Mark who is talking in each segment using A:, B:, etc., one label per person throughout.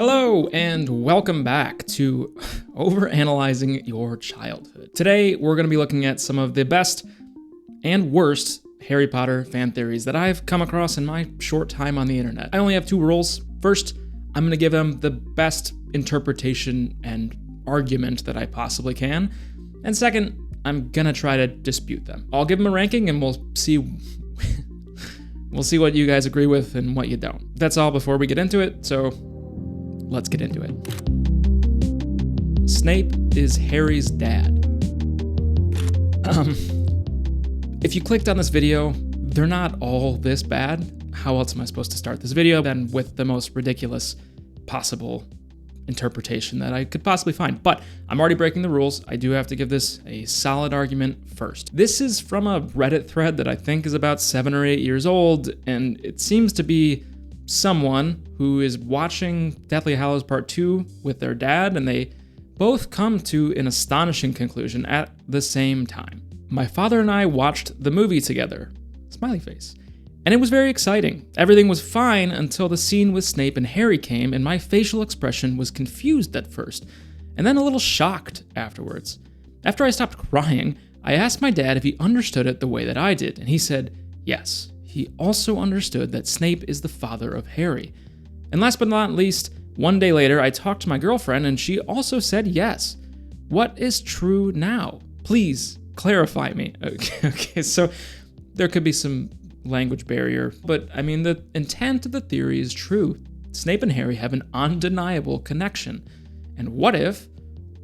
A: Hello, and welcome back to Overanalyzing Your Childhood. Today, we're going to be looking at some of the best and worst Harry Potter fan theories that I've come across in my short time on the internet. I only have two rules. First, I'm going to give them the best interpretation and argument that I possibly can. And second, I'm going to try to dispute them. I'll give them a ranking and we'll see what you guys agree with and what you don't. That's all before we get into it, so let's get into it. Snape is Harry's dad. If you clicked on this video, they're not all this bad. How else am I supposed to start this video than with the most ridiculous possible interpretation that I could possibly find? But I'm already breaking the rules. I do have to give this a solid argument first. This is from a Reddit thread that I think is about 7 or 8 years old, and it seems to be someone who is watching Deathly Hallows Part 2 with their dad, and they both come to an astonishing conclusion at the same time. My father and I watched the movie together, smiley face, and it was very exciting. Everything was fine until the scene with Snape and Harry came, and my facial expression was confused at first, and then a little shocked afterwards. After I stopped crying, I asked my dad if he understood it the way that I did, and he said yes. He also understood that Snape is the father of Harry. And last but not least, one day later, I talked to my girlfriend and she also said yes. What is true now? Please clarify me. Okay, so there could be some language barrier, but I mean, the intent of the theory is true. Snape and Harry have an undeniable connection. And what if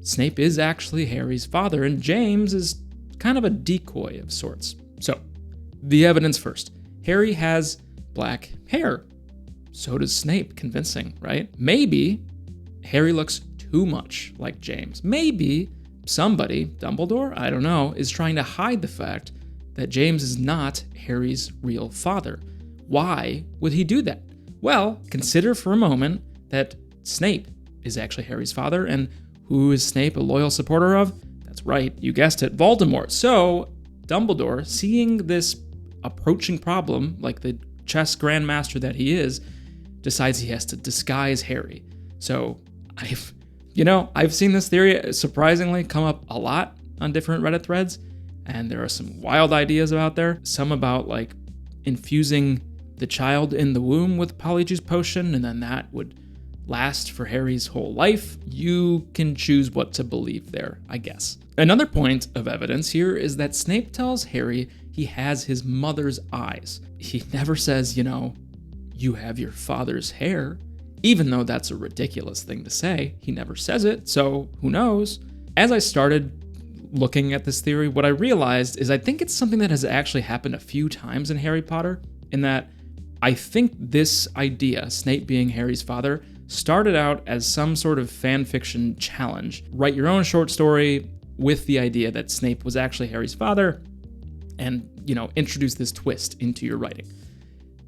A: Snape is actually Harry's father and James is kind of a decoy of sorts? So, the evidence first. Harry has black hair. So does Snape. Convincing, right? Maybe Harry looks too much like James. Maybe somebody, Dumbledore, I don't know, is trying to hide the fact that James is not Harry's real father. Why would he do that? Well, consider for a moment that Snape is actually Harry's father, and who is Snape a loyal supporter of? That's right, you guessed it, Voldemort. So Dumbledore, seeing this approaching problem, like the chess grandmaster that he is, decides he has to disguise Harry. So I've seen this theory surprisingly come up a lot on different Reddit threads, and there are some wild ideas out there. Some about like infusing the child in the womb with Polyjuice potion, and then that would last for Harry's whole life. You can choose what to believe there, I guess. Another point of evidence here is that Snape tells Harry he has his mother's eyes. He never says, you have your father's hair. Even though that's a ridiculous thing to say, he never says it, so who knows? As I started looking at this theory, what I realized is I think it's something that has actually happened a few times in Harry Potter, in that I think this idea, Snape being Harry's father, started out as some sort of fan fiction challenge. Write your own short story with the idea that Snape was actually Harry's father, and, introduce this twist into your writing.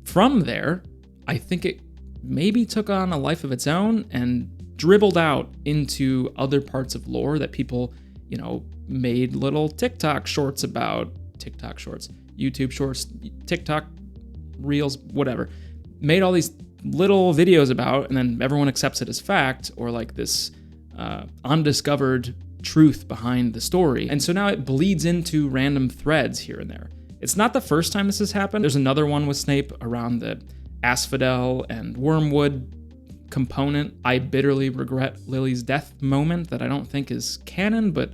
A: From there, I think it maybe took on a life of its own and dribbled out into other parts of lore that people, made little TikTok shorts about. TikTok shorts, YouTube shorts, TikTok reels, whatever. Made all these little videos about, and then everyone accepts it as fact, or like this undiscovered truth behind the story. And so now it bleeds into random threads here and there. It's not the first time this has happened. There's another one with Snape around the Asphodel and Wormwood component. I bitterly regret Lily's death moment that I don't think is canon, but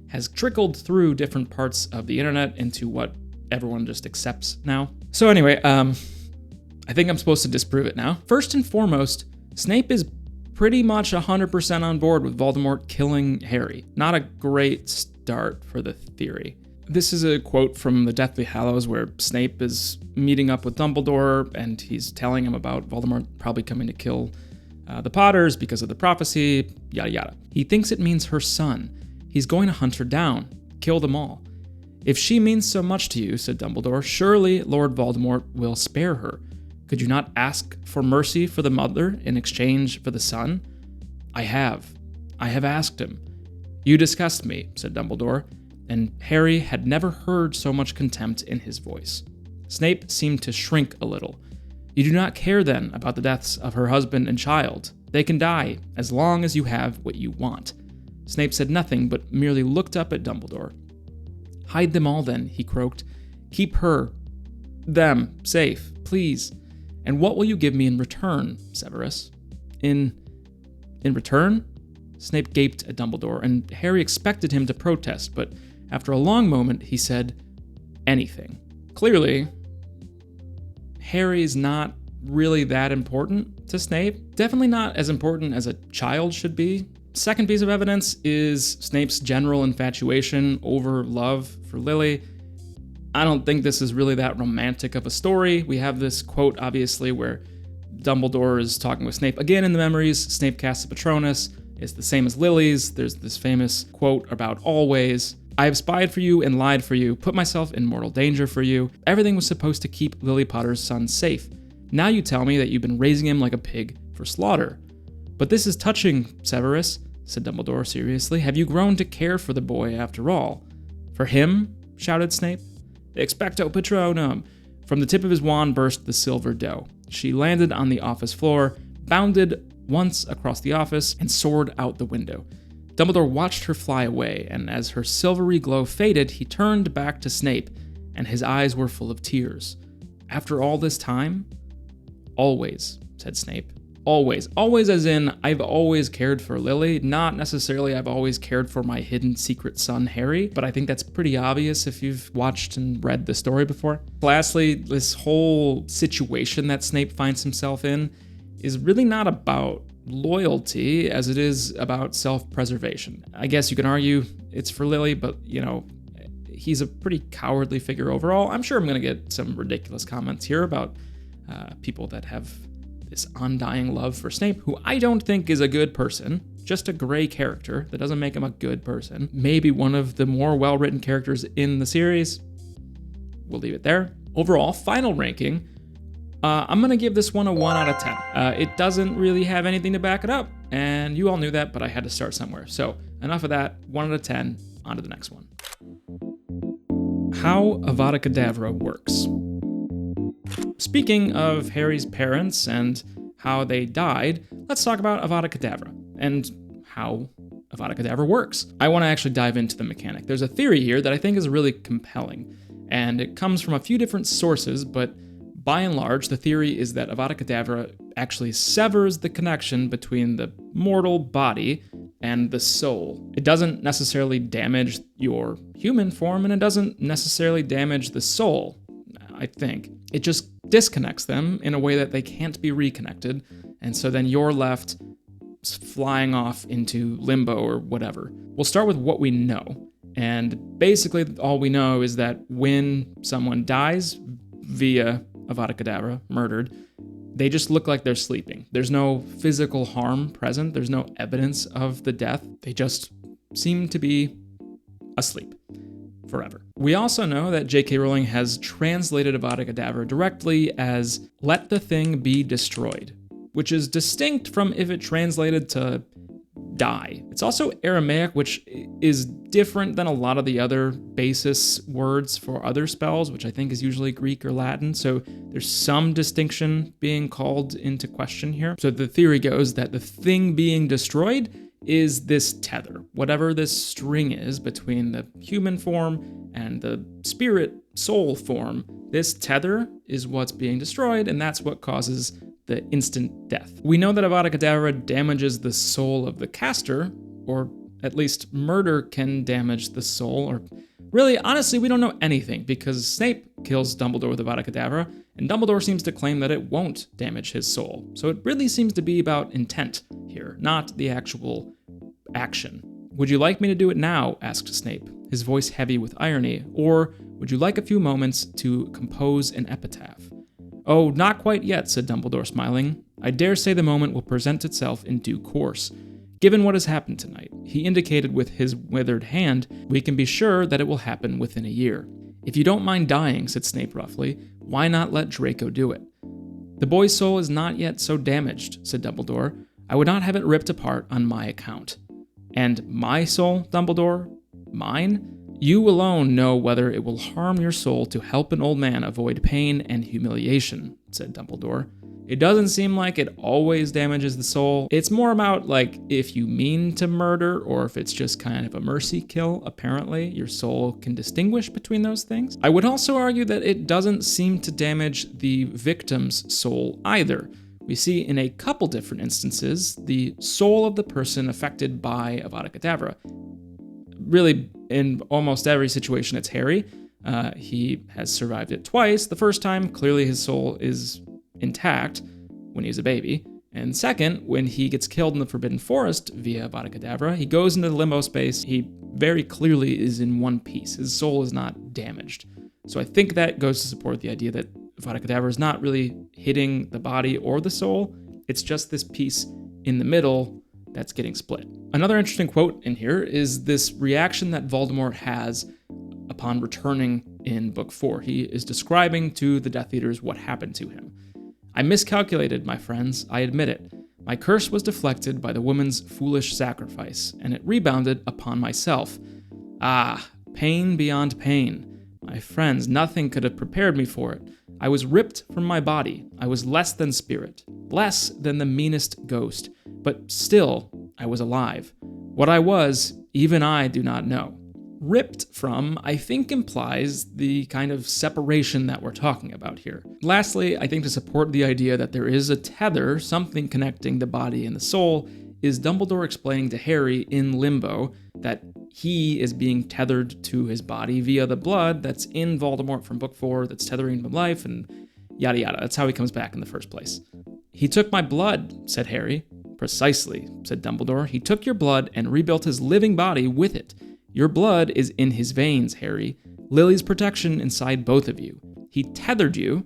A: has trickled through different parts of the internet into what everyone just accepts now. So anyway, I think I'm supposed to disprove it now. First and foremost, Snape is pretty much 100% on board with Voldemort killing Harry. Not a great start for the theory. This is a quote from the Deathly Hallows where Snape is meeting up with Dumbledore and he's telling him about Voldemort probably coming to kill the Potters because of the prophecy, yada yada. He thinks it means her son. He's going to hunt her down, kill them all. If she means so much to you, said Dumbledore, surely Lord Voldemort will spare her. Could you not ask for mercy for the mother in exchange for the son? I have asked him. You disgust me, said Dumbledore, and Harry had never heard so much contempt in his voice. Snape seemed to shrink a little. You do not care then about the deaths of her husband and child? They can die as long as you have what you want." Snape said nothing, but merely looked up at Dumbledore. "Hide them all then," he croaked. "Keep them safe, please. And what will you give me in return, Severus?" In return?" Snape gaped at Dumbledore, and Harry expected him to protest, but after a long moment, he said, "Anything." Clearly, Harry's not really that important to Snape. Definitely not as important as a child should be. Second piece of evidence is Snape's general infatuation over love for Lily. I don't think this is really that romantic of a story. We have this quote, obviously, where Dumbledore is talking with Snape. Again, in the memories, Snape casts a Patronus. It's the same as Lily's. There's this famous quote about always. "I have spied for you and lied for you, put myself in mortal danger for you. Everything was supposed to keep Lily Potter's son safe. Now you tell me that you've been raising him like a pig for slaughter." "But this is touching, Severus," said Dumbledore seriously. "Have you grown to care for the boy after all?" "For him?" shouted Snape. "Expecto Patronum." From the tip of his wand burst the silver doe. She landed on the office floor, bounded once across the office, and soared out the window. Dumbledore watched her fly away, and as her silvery glow faded, he turned back to Snape, and his eyes were full of tears. "After all this time?" "Always," said Snape. "Always. Always as in, I've always cared for Lily, not necessarily I've always cared for my hidden secret son, Harry, but I think that's pretty obvious if you've watched and read the story before." Lastly, this whole situation that Snape finds himself in is really not about loyalty as it is about self-preservation. I guess you can argue it's for Lily, but, he's a pretty cowardly figure overall. I'm sure I'm going to get some ridiculous comments here about people that have this undying love for Snape, who I don't think is a good person, just a gray character. That doesn't make him a good person. Maybe one of the more well-written characters in the series. We'll leave it there. Overall, final ranking, I'm going to give this one a 1 out of 10. It doesn't really have anything to back it up, and you all knew that, but I had to start somewhere. So enough of that, 1 out of 10, on to the next one. How Avada Kedavra works. Speaking of Harry's parents and how they died, let's talk about Avada Kedavra and how Avada Kedavra works. I want to actually dive into the mechanic. There's a theory here that I think is really compelling, and it comes from a few different sources, but by and large, the theory is that Avada Kedavra actually severs the connection between the mortal body and the soul. It doesn't necessarily damage your human form, and it doesn't necessarily damage the soul, I think. It just disconnects them in a way that they can't be reconnected, and so then you're left flying off into limbo or whatever. We'll start with what we know, and basically all we know is that when someone dies via Avada Kedavra, murdered, they just look like they're sleeping. There's no physical harm present. There's no evidence of the death. They just seem to be asleep forever. We also know that J.K. Rowling has translated Avada Kedavra directly as "let the thing be destroyed," which is distinct from if it translated to die. It's also Aramaic, which is different than a lot of the other basis words for other spells, which I think is usually Greek or Latin. So there's some distinction being called into question here. So the theory goes that the thing being destroyed is this tether, whatever this string is between the human form and the spirit soul form. This tether is what's being destroyed, and that's what causes the instant death. We know that Avada Kedavra damages the soul of the caster, or at least murder can damage the soul, or really, honestly, we don't know anything because Snape kills Dumbledore with Avada Kedavra, and Dumbledore seems to claim that it won't damage his soul. So it really seems to be about intent here, not the actual action. "Would you like me to do it now?" asked Snape, his voice heavy with irony, "or would you like a few moments to compose an epitaph?" "Oh, not quite yet," said Dumbledore, smiling. "I dare say the moment will present itself in due course. Given what has happened tonight," he indicated with his withered hand, "we can be sure that it will happen within a year." "If you don't mind dying," said Snape roughly, "why not let Draco do it?" "The boy's soul is not yet so damaged," said Dumbledore. "I would not have it ripped apart on my account." "And my soul, Dumbledore? Mine? You alone know whether it will harm your soul to help an old man avoid pain and humiliation," said Dumbledore. It doesn't seem like it always damages the soul. It's more about like if you mean to murder or if it's just kind of a mercy kill. Apparently, your soul can distinguish between those things. I would also argue that it doesn't seem to damage the victim's soul either. We see in a couple different instances the soul of the person affected by Avada Kedavra. Really, in almost every situation, it's Harry. He has survived it twice. The first time, clearly his soul is intact when he's a baby. And second, when he gets killed in the Forbidden Forest via Avada Kedavra, he goes into the limbo space. He very clearly is in one piece. His soul is not damaged. So I think that goes to support the idea that Avada Kedavra is not really hitting the body or the soul. It's just this piece in the middle that's getting split. Another interesting quote in here is this reaction that Voldemort has upon returning in Book 4. He is describing to the Death Eaters what happened to him. I miscalculated, my friends, I admit it. My curse was deflected by the woman's foolish sacrifice, and it rebounded upon myself. Ah, pain beyond pain. My friends, nothing could have prepared me for it. I was ripped from my body. I was less than spirit, less than the meanest ghost, but still I was alive. What I was, even I do not know. Ripped from, I think, implies the kind of separation that we're talking about here. Lastly, I think to support the idea that there is a tether, something connecting the body and the soul, is Dumbledore explaining to Harry in Limbo that he is being tethered to his body via the blood that's in Voldemort from Book 4 that's tethering him life and yada yada. That's how he comes back in the first place. He took my blood, said Harry. Precisely, said Dumbledore. He took your blood and rebuilt his living body with it. Your blood is in his veins, Harry. Lily's protection inside both of you. He tethered you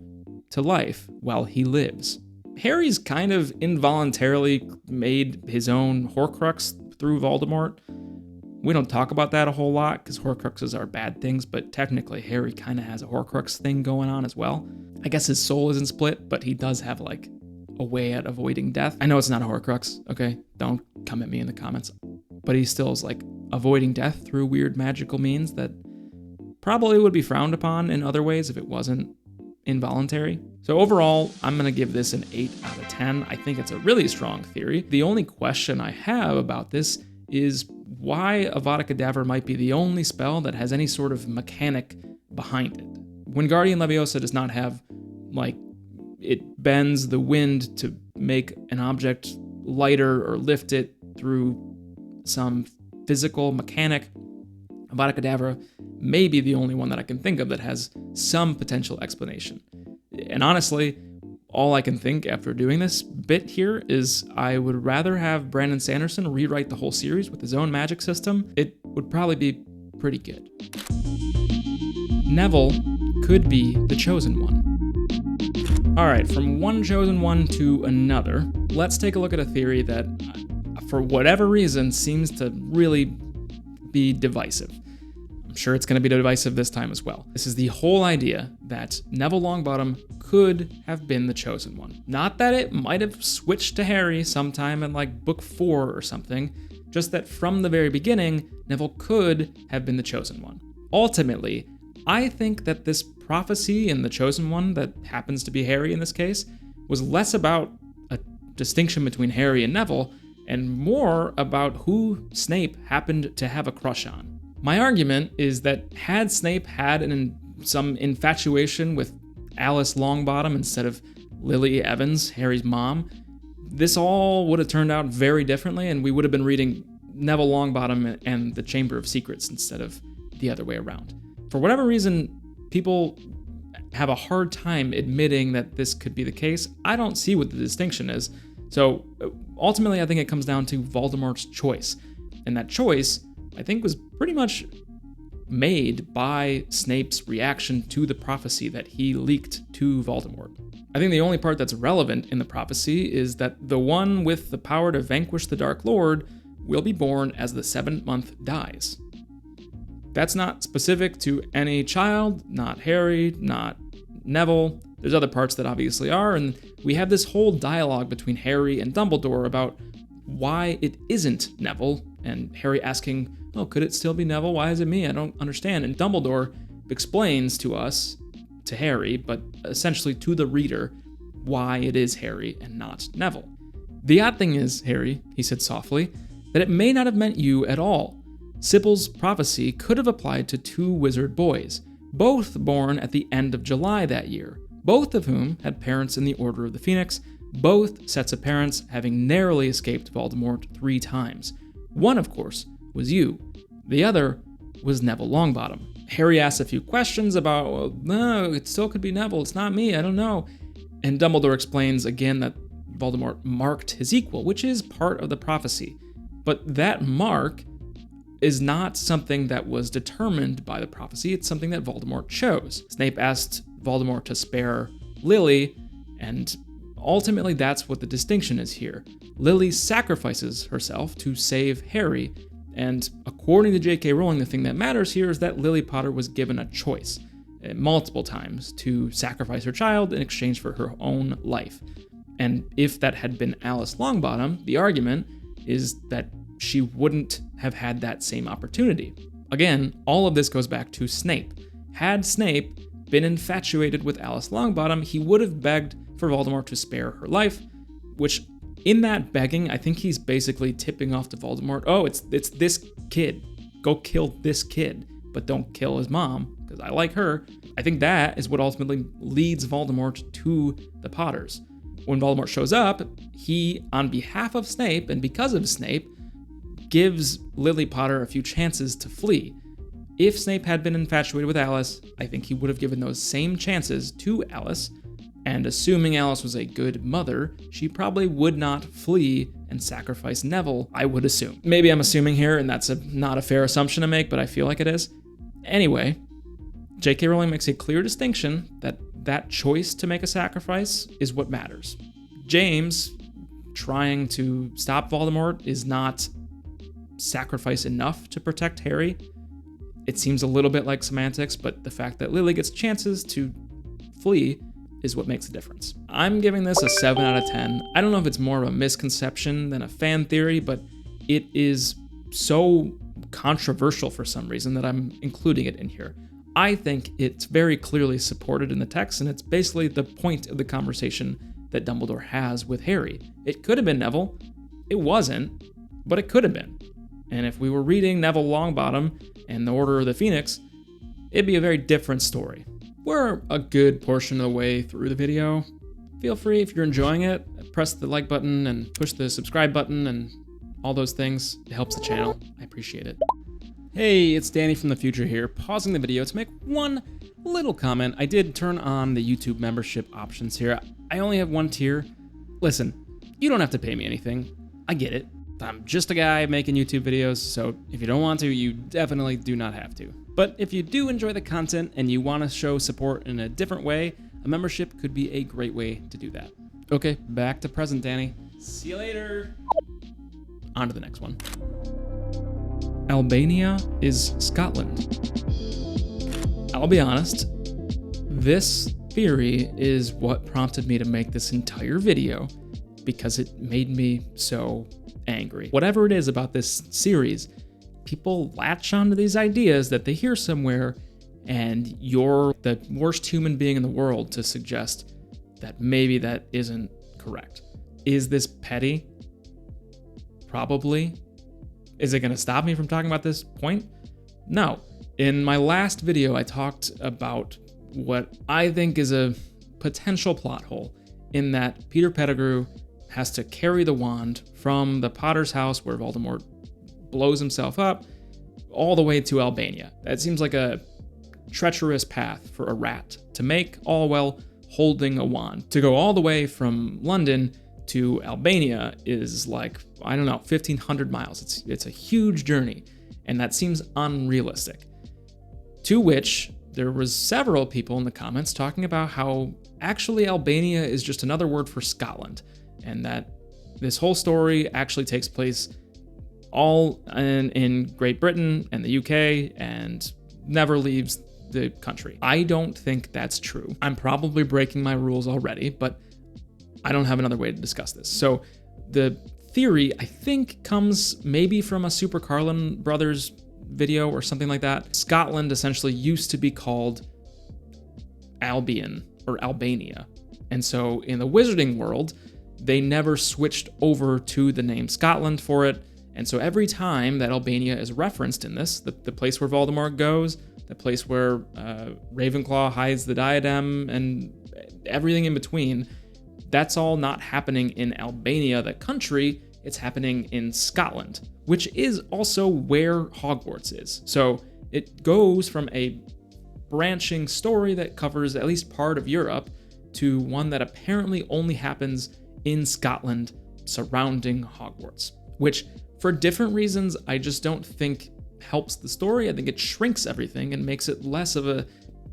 A: to life while he lives. Harry's kind of involuntarily made his own Horcrux through Voldemort. We don't talk about that a whole lot because Horcruxes are bad things, but technically Harry kind of has a Horcrux thing going on as well. I guess his soul isn't split, but he does have like a way at avoiding death. I know it's not a Horcrux, okay? Don't come at me in the comments. But he still is like avoiding death through weird magical means that probably would be frowned upon in other ways if it wasn't involuntary. So overall, I'm going to give this an 8 out of 10. I think it's a really strong theory. The only question I have about this is why Avada Kedavra might be the only spell that has any sort of mechanic behind it. Wingardium Leviosa does not have, like, it bends the wind to make an object lighter or lift it through some physical mechanic. Avada Kedavra may be the only one that I can think of that has some potential explanation. And honestly, all I can think after doing this bit here is I would rather have Brandon Sanderson rewrite the whole series with his own magic system. It would probably be pretty good. Neville could be the chosen one. All right, from one chosen one to another, let's take a look at a theory that, for whatever reason, seems to really be divisive. I'm sure it's going to be divisive this time as well. This is the whole idea that Neville Longbottom could have been the chosen one. Not that it might have switched to Harry sometime in like Book 4 or something, just that from the very beginning, Neville could have been the chosen one. Ultimately, I think that this prophecy in the chosen one, that happens to be Harry in this case, was less about a distinction between Harry and Neville and more about who Snape happened to have a crush on. My argument is that had Snape had some infatuation with Alice Longbottom instead of Lily Evans, Harry's mom, this all would have turned out very differently, and we would have been reading Neville Longbottom and the Chamber of Secrets instead of the other way around. For whatever reason, people have a hard time admitting that this could be the case. I don't see what the distinction is. So ultimately, I think it comes down to Voldemort's choice. And that choice, I think, was pretty much made by Snape's reaction to the prophecy that he leaked to Voldemort. I think the only part that's relevant in the prophecy is that the one with the power to vanquish the Dark Lord will be born as the 7th month dies. That's not specific to any child, not Harry, not Neville. There's other parts that obviously are, and we have this whole dialogue between Harry and Dumbledore about why it isn't Neville, and Harry asking, oh, could it still be Neville? Why is it me? I don't understand. And Dumbledore explains to us, to Harry, but essentially to the reader, why it is Harry and not Neville. The odd thing is, Harry, he said softly, that it may not have meant you at all. Sybil's prophecy could have applied to 2 wizard boys, both born at the end of July that year, both of whom had parents in the Order of the Phoenix, both sets of parents having narrowly escaped Voldemort 3 times. One, of course, was you. The other was Neville Longbottom. Harry asks a few questions about, well, no, it still could be Neville, it's not me, I don't know. And Dumbledore explains again that Voldemort marked his equal, which is part of the prophecy. But that mark is not something that was determined by the prophecy, it's something that Voldemort chose. Snape asked Voldemort to spare Lily, and ultimately that's what the distinction is here. Lily sacrifices herself to save Harry, and according to J.K. Rowling, the thing that matters here is that Lily Potter was given a choice multiple times to sacrifice her child in exchange for her own life. And if that had been Alice Longbottom, the argument is that she wouldn't have had that same opportunity. Again, all of this goes back to Snape. Had Snape been infatuated with Alice Longbottom, he would have begged for Voldemort to spare her life, which in that begging, I think he's basically tipping off to Voldemort, oh, it's this kid. Go kill this kid, but don't kill his mom, because I like her. I think that is what ultimately leads Voldemort to the Potters. When Voldemort shows up, he, on behalf of Snape, and because of Snape, gives Lily Potter a few chances to flee. If Snape had been infatuated with Alice, I think he would have given those same chances to Alice, and assuming Alice was a good mother, she probably would not flee and sacrifice Neville, I would assume. Maybe I'm assuming here, and that's not a fair assumption to make, but I feel like it is. Anyway, J.K. Rowling makes a clear distinction that that choice to make a sacrifice is what matters. James, trying to stop Voldemort, is not sacrifice enough to protect Harry. It seems a little bit like semantics, but the fact that Lily gets chances to flee is what makes a difference. I'm giving this a 7 out of 10. I don't know if it's more of a misconception than a fan theory, but it is so controversial for some reason that I'm including it in here. I think it's very clearly supported in the text, and it's basically the point of the conversation that Dumbledore has with Harry. It could have been Neville. It wasn't, but it could have been. And if we were reading Neville Longbottom and the Order of the Phoenix, it'd be a very different story. We're a good portion of the way through the video. Feel free, if you're enjoying it, press the like button and push the subscribe button and all those things. It helps the channel. I appreciate it. Hey, it's Danny from the future here, pausing the video to make one little comment. I did turn on the YouTube membership options here. I only have one tier. Listen, you don't have to pay me anything. I get it. I'm just a guy making YouTube videos, so if you don't want to, you definitely do not have to. But if you do enjoy the content and you want to show support in a different way, a membership could be a great way to do that. Okay, back to present, Danny. See you later. On to the next one. Albania is Scotland. I'll be honest, this theory is what prompted me to make this entire video because it made me so angry. Whatever it is about this series, people latch onto these ideas that they hear somewhere, and you're the worst human being in the world to suggest that maybe that isn't correct. Is this petty? Probably. Is it going to stop me from talking about this point? No. In my last video, I talked about what I think is a potential plot hole, in that Peter Pettigrew has to carry the wand from the Potter's house where Voldemort blows himself up all the way to Albania. That seems like a treacherous path for a rat to make, all while holding a wand. To go all the way from London to Albania is like, I don't know, 1,500 miles. It's a huge journey, and that seems unrealistic. To which there was several people in the comments talking about how actually Albania is just another word for Scotland, and that this whole story actually takes place all in Great Britain and the UK and never leaves the country. I don't think that's true. I'm probably breaking my rules already, but I don't have another way to discuss this. So the theory, I think, comes maybe from a Super Carlin Brothers video or something like that. Scotland essentially used to be called Albion or Albania, And so in the wizarding world, they never switched over to the name Scotland for it. And so every time that Albania is referenced in this, the place where Voldemort goes, the place where Ravenclaw hides the diadem, and everything in between, that's all not happening in Albania, the country. It's happening in Scotland, which is also where Hogwarts is. So it goes from a branching story that covers at least part of Europe to one that apparently only happens in Scotland surrounding Hogwarts, which for different reasons I just don't think helps the story. I think it shrinks everything and makes it less of a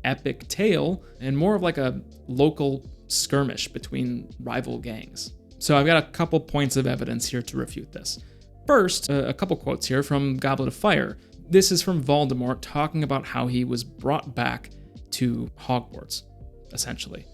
A: epic tale and more of like a local skirmish between rival gangs. So I've got a couple points of evidence here to refute this. First, a couple quotes here from Goblet of Fire. This is from Voldemort talking about how he was brought back to Hogwarts, essentially.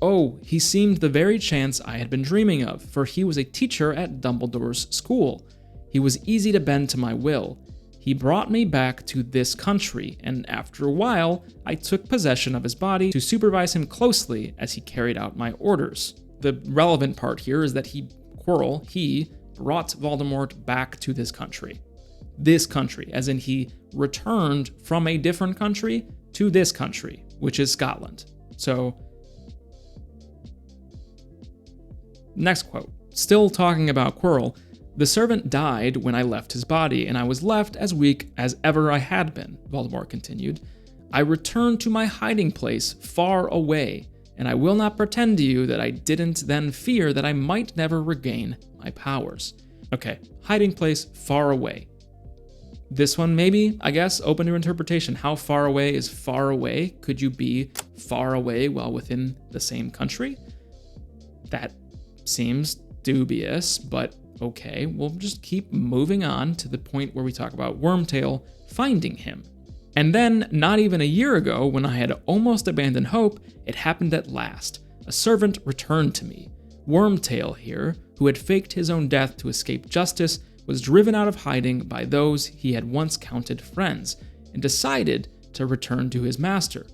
A: "Oh, he seemed the very chance I had been dreaming of, for he was a teacher at Dumbledore's school. He was easy to bend to my will. He brought me back to this country, and after a while, I took possession of his body to supervise him closely as he carried out my orders." The relevant part here is that he brought Voldemort back to this country. This country, as in he returned from a different country to this country, which is Scotland. So, next quote. Still talking about Quirrell, "The servant died when I left his body, and I was left as weak as ever I had been," Voldemort continued. "I returned to my hiding place far away, and I will not pretend to you that I didn't then fear that I might never regain my powers." Okay, hiding place far away. This one maybe, I guess, open to interpretation. How far away is far away? Could you be far away while within the same country? That seems dubious, but okay, we'll just keep moving on to the point where we talk about Wormtail finding him. "And then, not even a year ago, when I had almost abandoned hope, it happened at last. A servant returned to me. Wormtail here, who had faked his own death to escape justice, was driven out of hiding by those he had once counted friends, and decided to return to his master.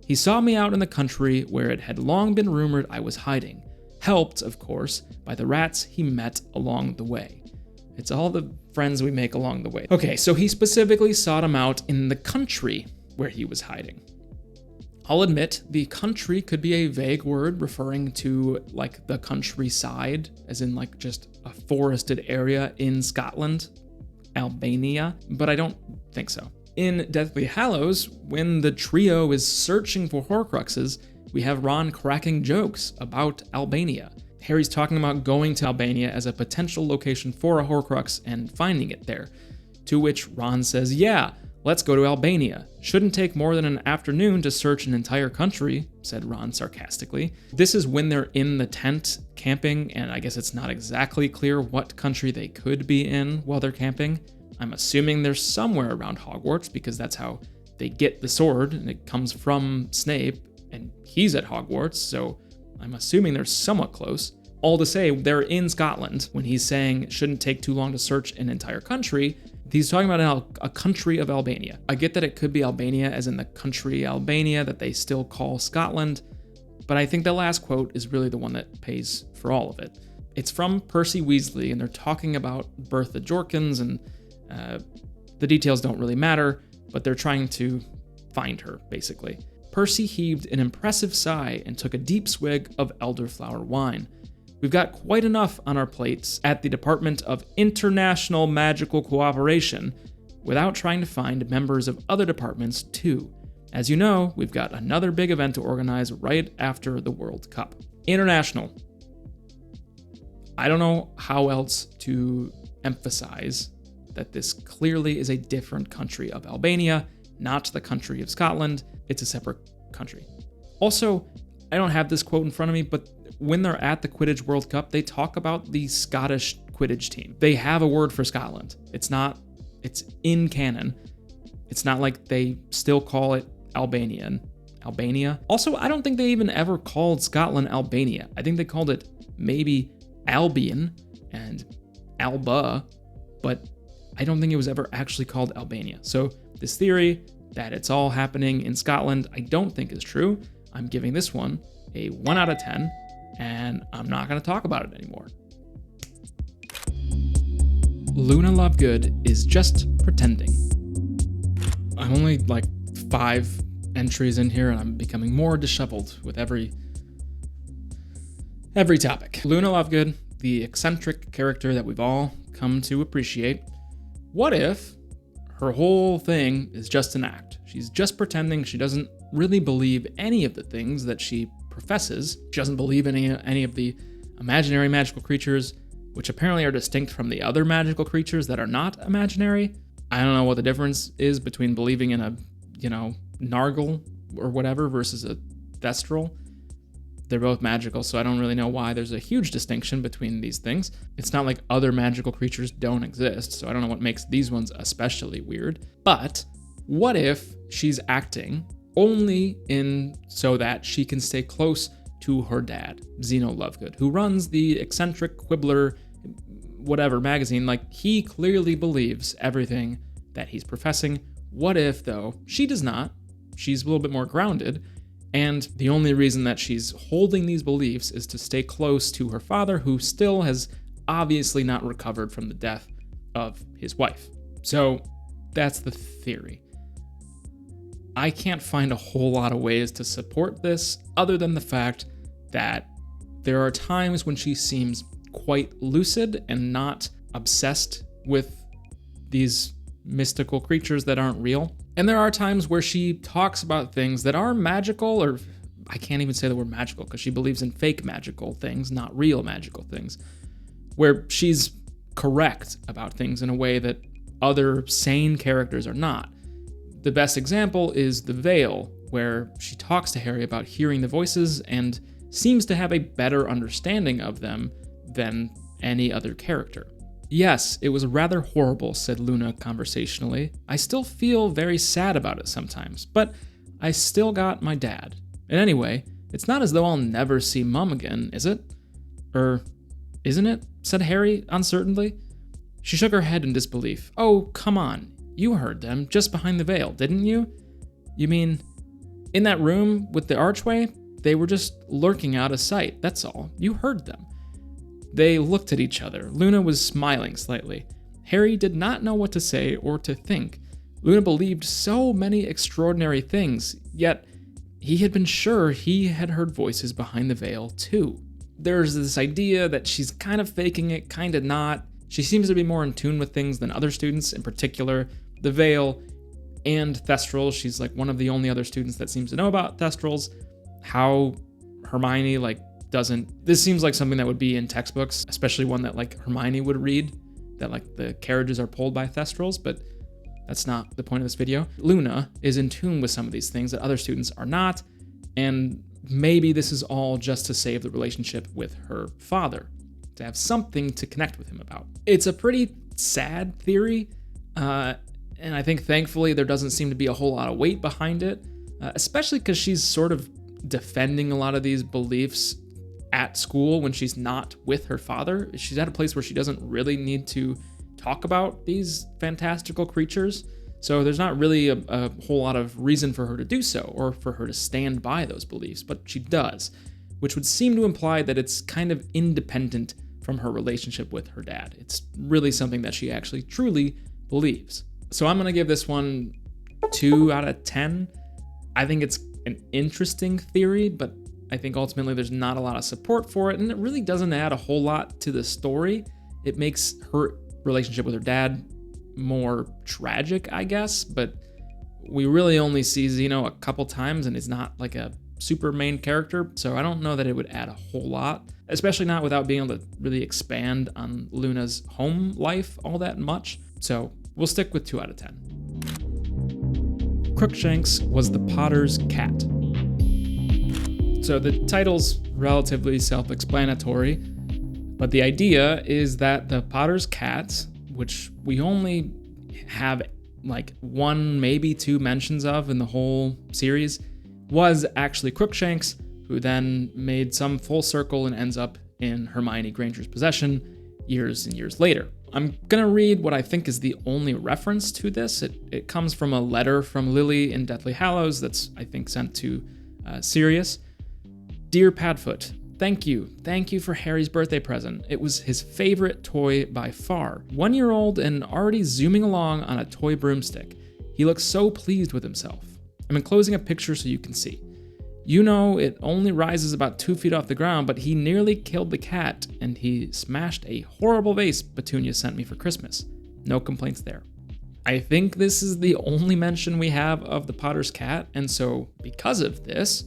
A: He saw me out in the country where it had long been rumored I was hiding, helped, of course, by the rats he met along the way." It's all the friends we make along the way. Okay, so he specifically sought him out in the country where he was hiding. I'll admit, the country could be a vague word referring to like the countryside, as in like just a forested area in Scotland, Albania, but I don't think so. In Deathly Hallows, when the trio is searching for Horcruxes, we have Ron cracking jokes about Albania. Harry's talking about going to Albania as a potential location for a Horcrux and finding it there. To which Ron says, "Yeah, let's go to Albania. Shouldn't take more than an afternoon to search an entire country," said Ron sarcastically. This is when they're in the tent camping, and I guess it's not exactly clear what country they could be in while they're camping. I'm assuming they're somewhere around Hogwarts because that's how they get the sword, and it comes from Snape, and he's at Hogwarts, so I'm assuming they're somewhat close. All to say, they're in Scotland when he's saying it shouldn't take too long to search an entire country. He's talking about a country of Albania. I get that it could be Albania, as in the country Albania that they still call Scotland, but I think the last quote is really the one that pays for all of it. It's from Percy Weasley, and they're talking about Bertha Jorkins, and the details don't really matter, but they're trying to find her, basically. Percy heaved an impressive sigh and took a deep swig of elderflower wine. "We've got quite enough on our plates at the Department of International Magical Cooperation without trying to find members of other departments too. As you know, we've got another big event to organize right after the World Cup." International. I don't know how else to emphasize that this clearly is a different country of Albania, not the country of Scotland. It's a separate country. Also, I don't have this quote in front of me, but when they're at the Quidditch World Cup, they talk about the Scottish Quidditch team. They have a word for Scotland. It's in canon. It's not like they still call it Albania. Also, I don't think they even ever called Scotland Albania. I think they called it maybe Albion and Alba, but I don't think it was ever actually called Albania. So this theory that it's all happening in Scotland, I don't think is true. I'm giving this one a 1 out of 10, and I'm not going to talk about it anymore. Luna Lovegood is just pretending. I'm only like 5 entries in here, and I'm becoming more disheveled with every topic. Luna Lovegood, the eccentric character that we've all come to appreciate. What if her whole thing is just an act? She's just pretending. She doesn't really believe any of the things that she professes. She doesn't believe in any of the imaginary magical creatures, which apparently are distinct from the other magical creatures that are not imaginary. I don't know what the difference is between believing in a, Nargle or whatever versus a Thestral. They're both magical, so I don't really know why there's a huge distinction between these things. It's not like other magical creatures don't exist, so I don't know what makes these ones especially weird. But what if she's acting only so that she can stay close to her dad, Zeno Lovegood, who runs the eccentric Quibbler whatever magazine? Like, he clearly believes everything that he's professing. What if, though, she does not? She's a little bit more grounded, and the only reason that she's holding these beliefs is to stay close to her father, who still has obviously not recovered from the death of his wife. So that's the theory. I can't find a whole lot of ways to support this other than the fact that there are times when she seems quite lucid and not obsessed with these mystical creatures that aren't real. And there are times where she talks about things that are magical, or I can't even say the word magical because she believes in fake magical things, not real magical things, where she's correct about things in a way that other sane characters are not. The best example is the Veil, where she talks to Harry about hearing the voices and seems to have a better understanding of them than any other character. Yes, it was rather horrible, said Luna conversationally. I still feel very sad about it sometimes, but I still got my dad. And anyway, it's not as though I'll never see Mum again, is it? Isn't it? Said Harry uncertainly. She shook her head in disbelief. Oh, come on. You heard them just behind the veil, didn't you? You mean, in that room with the archway? They were just lurking out of sight, that's all. You heard them. They looked at each other. Luna was smiling slightly. Harry did not know what to say or to think. Luna believed so many extraordinary things, yet he had been sure he had heard voices behind the veil too. There's this idea that she's kind of faking it, kind of not. She seems to be more in tune with things than other students, in particular the Veil and Thestrals. She's like one of the only other students that seems to know about Thestrals. How Hermione doesn't. This seems like something that would be in textbooks, especially one that Hermione would read, that the carriages are pulled by Thestrals, but that's not the point of this video. Luna is in tune with some of these things that other students are not, and maybe this is all just to save the relationship with her father, to have something to connect with him about. It's a pretty sad theory, and I think thankfully there doesn't seem to be a whole lot of weight behind it, especially because she's sort of defending a lot of these beliefs at school when she's not with her father. She's at a place where she doesn't really need to talk about these fantastical creatures, so there's not really a whole lot of reason for her to do so or for her to stand by those beliefs, but she does, which would seem to imply that it's kind of independent from her relationship with her dad. It's really something that she actually truly believes. So I'm gonna give this one 2 out of 10. I think it's an interesting theory, but I think ultimately there's not a lot of support for it, and it really doesn't add a whole lot to the story. It makes her relationship with her dad more tragic, I guess, but we really only see Zeno a couple times, and he's not like a super main character, so I don't know that it would add a whole lot, especially not without being able to really expand on Luna's home life all that much. So we'll stick with 2 out of 10. Crookshanks was the Potter's cat. So the title's relatively self-explanatory, but the idea is that the Potter's cat, which we only have 1, maybe 2 mentions of in the whole series, was actually Crookshanks, who then made some full circle and ends up in Hermione Granger's possession years and years later. I'm gonna read what I think is the only reference to this. It comes from a letter from Lily in Deathly Hallows that's, I think, sent to Sirius. Dear Padfoot, thank you. Thank you for Harry's birthday present. It was his favorite toy by far. 1-year-old and already zooming along on a toy broomstick. He looks so pleased with himself. I'm enclosing a picture so you can see. You know, it only rises about 2 feet off the ground, but he nearly killed the cat, and he smashed a horrible vase Petunia sent me for Christmas. No complaints there. I think this is the only mention we have of the Potter's cat, and so because of this,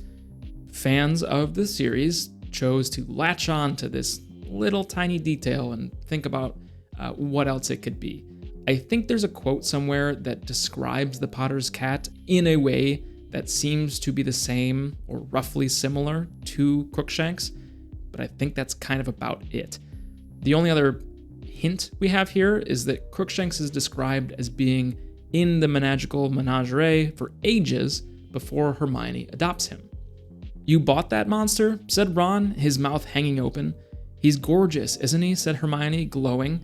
A: fans of the series chose to latch on to this little tiny detail and think about what else it could be. I think there's a quote somewhere that describes the Potter's cat in a way that seems to be the same or roughly similar to Crookshanks, but I think that's kind of about it. The only other hint we have here is that Crookshanks is described as being in the magical menagerie for ages before Hermione adopts him. You bought that monster? Said Ron, his mouth hanging open. He's gorgeous, isn't he? Said Hermione, glowing.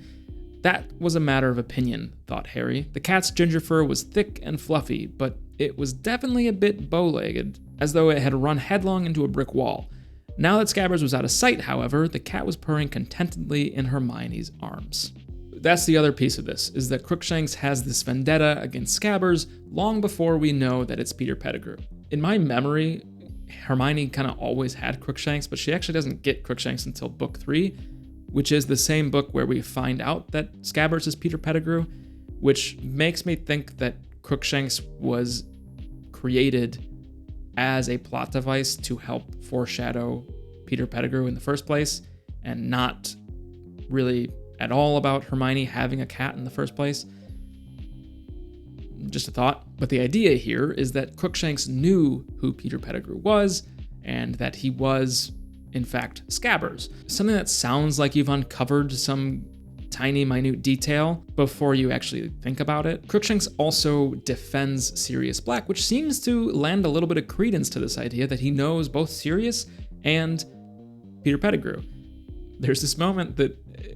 A: That was a matter of opinion, thought Harry. The cat's ginger fur was thick and fluffy, but it was definitely a bit bow-legged, as though it had run headlong into a brick wall. Now that Scabbers was out of sight, however, the cat was purring contentedly in Hermione's arms. That's the other piece of this, is that Crookshanks has this vendetta against Scabbers long before we know that it's Peter Pettigrew. In my memory, Hermione kind of always had Crookshanks, but she actually doesn't get Crookshanks until book 3, which is the same book where we find out that Scabbers is Peter Pettigrew, which makes me think that Crookshanks was created as a plot device to help foreshadow Peter Pettigrew in the first place, and not really at all about Hermione having a cat in the first place. Just a thought. But the idea here is that Crookshanks knew who Peter Pettigrew was, and that he was, in fact, Scabbers. Something that sounds like you've uncovered some tiny, minute detail before you actually think about it. Crookshanks also defends Sirius Black, which seems to lend a little bit of credence to this idea that he knows both Sirius and Peter Pettigrew. There's this moment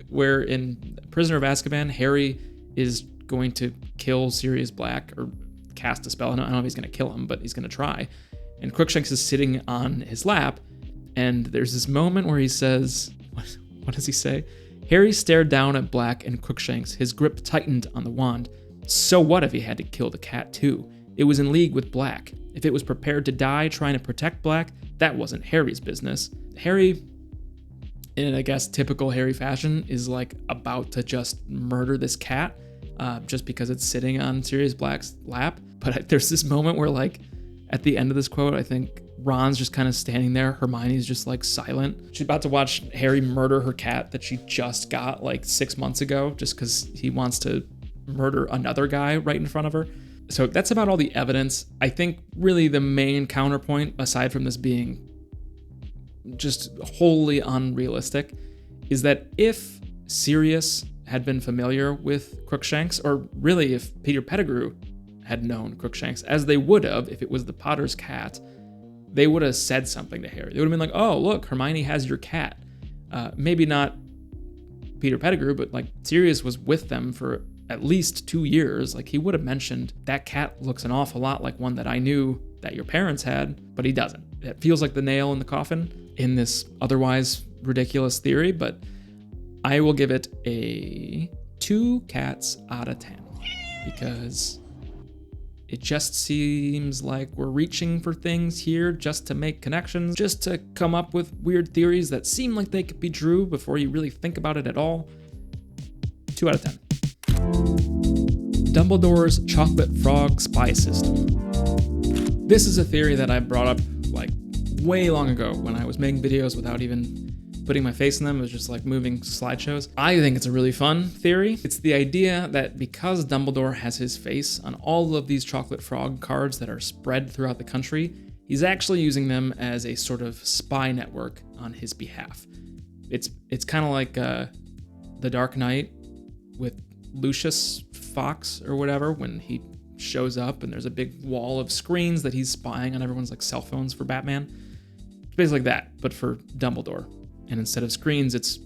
A: where in Prisoner of Azkaban, Harry is going to kill Sirius Black, or cast a spell. I don't know if he's going to kill him, but he's going to try. And Crookshanks is sitting on his lap, and there's this moment where he says, what does he say? Harry stared down at Black and Crookshanks, his grip tightened on the wand. So what if he had to kill the cat too? It was in league with Black. If it was prepared to die trying to protect Black, that wasn't Harry's business. Harry, in I guess typical Harry fashion, is like about to just murder this cat just because it's sitting on Sirius Black's lap. But there's this moment where, like, at the end of this quote, I think Ron's just kind of standing there. Hermione's just like silent. She's about to watch Harry murder her cat that she just got like 6 months ago just because he wants to murder another guy right in front of her. So that's about all the evidence. I think really the main counterpoint, aside from this being just wholly unrealistic, is that if Sirius had been familiar with Crookshanks, or really if Peter Pettigrew had known Crookshanks, as they would have if it was the Potter's cat, they would have said something to Harry. They would have been like, oh, look, Hermione has your cat. Maybe not Peter Pettigrew, but like Sirius was with them for at least 2 years. Like, he would have mentioned, that cat looks an awful lot like one that I knew that your parents had, but he doesn't. It feels like the nail in the coffin in this otherwise ridiculous theory, but I will give it a 2 cats out of 10 because it just seems like we're reaching for things here just to make connections, just to come up with weird theories that seem like they could be true before you really think about it at all. 2 out of 10. Dumbledore's chocolate frog spy system. This is a theory that I brought up like way long ago when I was making videos without even putting my face in them. It was just like moving slideshows. I think it's a really fun theory. It's the idea that because Dumbledore has his face on all of these chocolate frog cards that are spread throughout the country, he's actually using them as a sort of spy network on his behalf. It's kind of like The Dark Knight with Lucius Fox or whatever, when he shows up and there's a big wall of screens that he's spying on everyone's like cell phones for Batman. It's basically like that, but for Dumbledore. And instead of screens, it's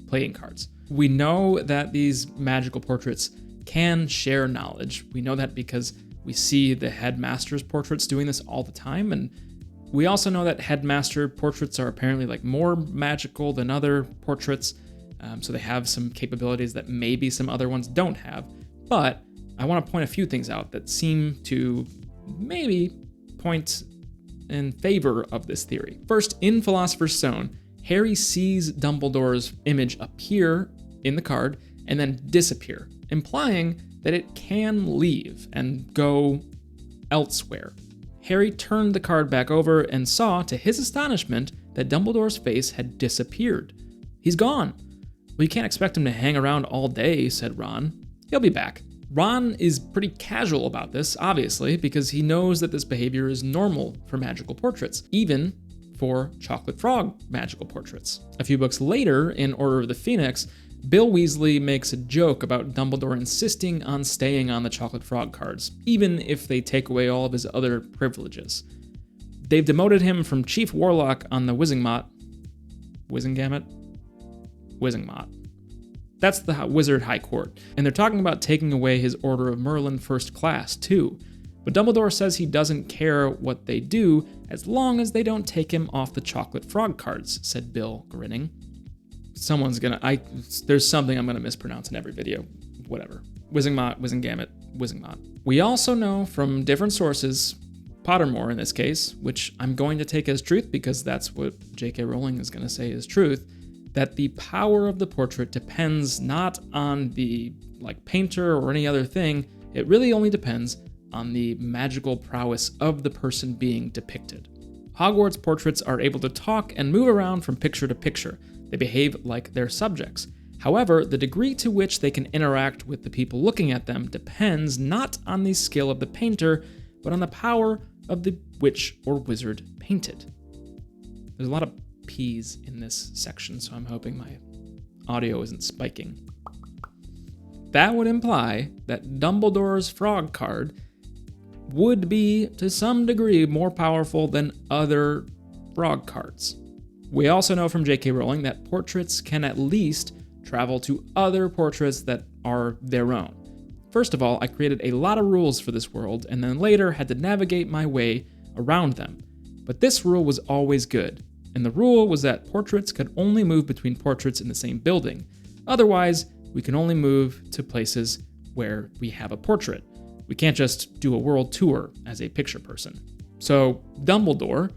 A: playing cards. We know that these magical portraits can share knowledge. We know that because we see the headmaster's portraits doing this all the time, and We also know that headmaster portraits are apparently like more magical than other portraits, so they have some capabilities that maybe some other ones don't have. But I want to point a few things out that seem to maybe point in favor of this theory. First, in Philosopher's Stone, Harry sees Dumbledore's image appear in the card and then disappear, implying that it can leave and go elsewhere. Harry turned the card back over and saw, to his astonishment, that Dumbledore's face had disappeared. He's gone. Well, you can't expect him to hang around all day, said Ron. He'll be back. Ron is pretty casual about this, obviously, because he knows that this behavior is normal for magical portraits, even for Chocolate Frog magical portraits. A few books later, in Order of the Phoenix, Bill Weasley makes a joke about Dumbledore insisting on staying on the Chocolate Frog cards, even if they take away all of his other privileges. They've demoted him from Chief Warlock on the Wizengamot. That's the Wizard High Court, and they're talking about taking away his Order of Merlin First Class, too. But Dumbledore says he doesn't care what they do as long as they don't take him off the Chocolate Frog cards, said Bill, grinning. There's something I'm gonna mispronounce in every video. Whatever. Wizengamot. We also know from different sources, Pottermore in this case, which I'm going to take as truth because that's what J.K. Rowling is gonna say is truth, that the power of the portrait depends not on the painter or any other thing. It really only depends on the magical prowess of the person being depicted. Hogwarts portraits are able to talk and move around from picture to picture. They behave like their subjects. However, the degree to which they can interact with the people looking at them depends not on the skill of the painter, but on the power of the witch or wizard painted. There's a lot of P's in this section, so I'm hoping my audio isn't spiking. That would imply that Dumbledore's frog card would be, to some degree, more powerful than other frog cards. We also know from J.K. Rowling that portraits can at least travel to other portraits that are their own. First of all, I created a lot of rules for this world, and then later had to navigate my way around them. But this rule was always good, and the rule was that portraits could only move between portraits in the same building. Otherwise, we can only move to places where we have a portrait. We can't just do a world tour as a picture person. So Dumbledore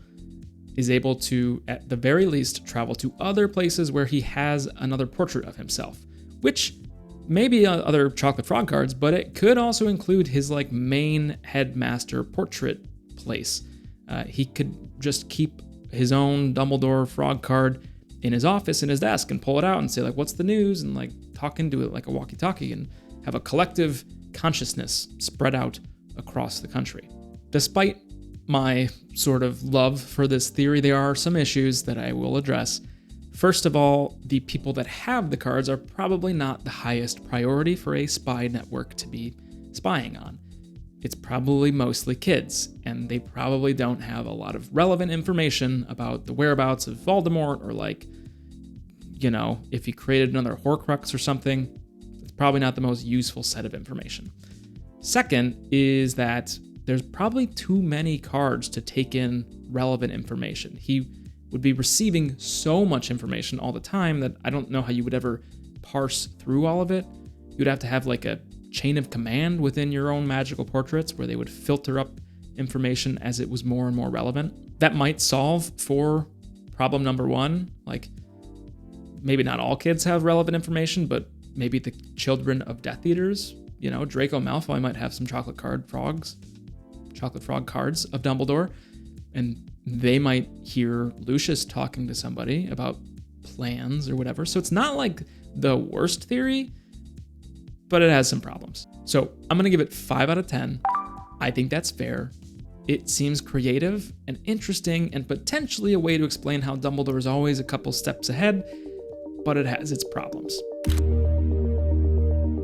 A: is able to, at the very least, travel to other places where he has another portrait of himself, which may be other Chocolate Frog cards, but it could also include his main headmaster portrait place. He could just keep his own Dumbledore frog card in his office, in his desk, and pull it out and say what's the news, and talk into it like a walkie-talkie, and have a collective consciousness spread out across the country. Despite my sort of love for this theory, there are some issues that I will address. First of all, the people that have the cards are probably not the highest priority for a spy network to be spying on. It's probably mostly kids, and they probably don't have a lot of relevant information about the whereabouts of Voldemort, or if he created another Horcrux or something. It's probably not the most useful set of information. Second is that there's probably too many cards to take in relevant information. He would be receiving so much information all the time that I don't know how you would ever parse through all of it. You'd have to have a chain of command within your own magical portraits where they would filter up information as it was more and more relevant. That might solve for problem number one. Maybe not all kids have relevant information, but maybe the children of Death Eaters, Draco Malfoy might have some Chocolate Frog cards of Dumbledore, and they might hear Lucius talking to somebody about plans or whatever. So it's not the worst theory, but it has some problems. So I'm gonna give it 5 out of 10. I think that's fair. It seems creative and interesting, and potentially a way to explain how Dumbledore is always a couple steps ahead, but it has its problems.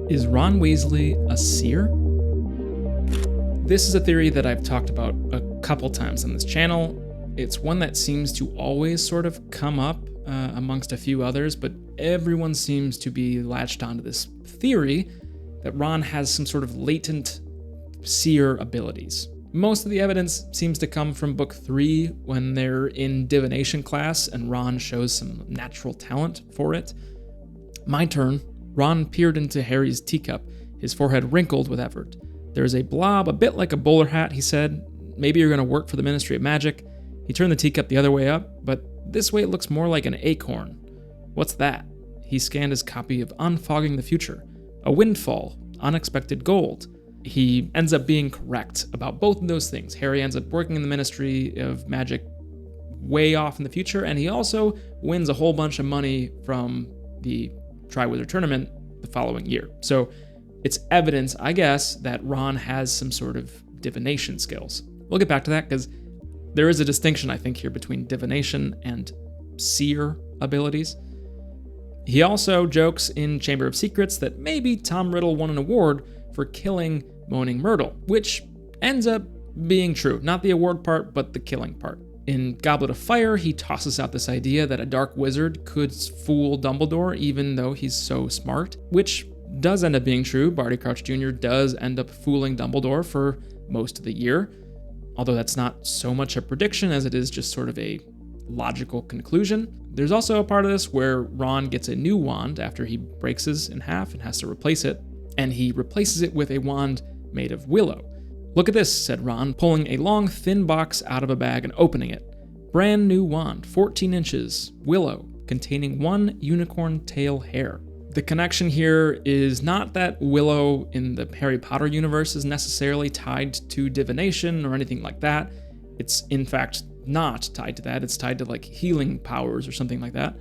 A: Is Ron Weasley a seer? This is a theory that I've talked about a couple times on this channel. It's one that seems to always sort of come up amongst a few others, but everyone seems to be latched onto this theory that Ron has some sort of latent seer abilities. Most of the evidence seems to come from book 3 when they're in divination class and Ron shows some natural talent for it. My turn. Ron peered into Harry's teacup, his forehead wrinkled with effort. "There's a blob, a bit like a bowler hat," he said. "Maybe you're going to work for the Ministry of Magic." He turned the teacup the other way up, "But this way it looks more like an acorn." "What's that?" He scanned his copy of Unfogging the Future. "A windfall, unexpected gold." He ends up being correct about both of those things. Harry ends up working in the Ministry of Magic way off in the future, and he also wins a whole bunch of money from the Triwizard Tournament the following year. So it's evidence, I guess, that Ron has some sort of divination skills. We'll get back to that because there is a distinction, I think, here between divination and seer abilities. He also jokes in Chamber of Secrets that maybe Tom Riddle won an award for killing Moaning Myrtle, which ends up being true. Not the award part, but the killing part. In Goblet of Fire, he tosses out this idea that a dark wizard could fool Dumbledore even though he's so smart, which does end up being true. Barty Crouch Jr. does end up fooling Dumbledore for most of the year, although that's not so much a prediction as it is just sort of a logical conclusion. There's also a part of this where Ron gets a new wand after he breaks his in half and has to replace it, and he replaces it with a wand made of willow. "Look at this," said Ron, pulling a long, thin box out of a bag and opening it. "Brand new wand, 14 inches, willow, containing 1 unicorn tail hair." The connection here is not that willow in the Harry Potter universe is necessarily tied to divination or anything like that. It's in fact not tied to that. It's tied to like healing powers or something like that.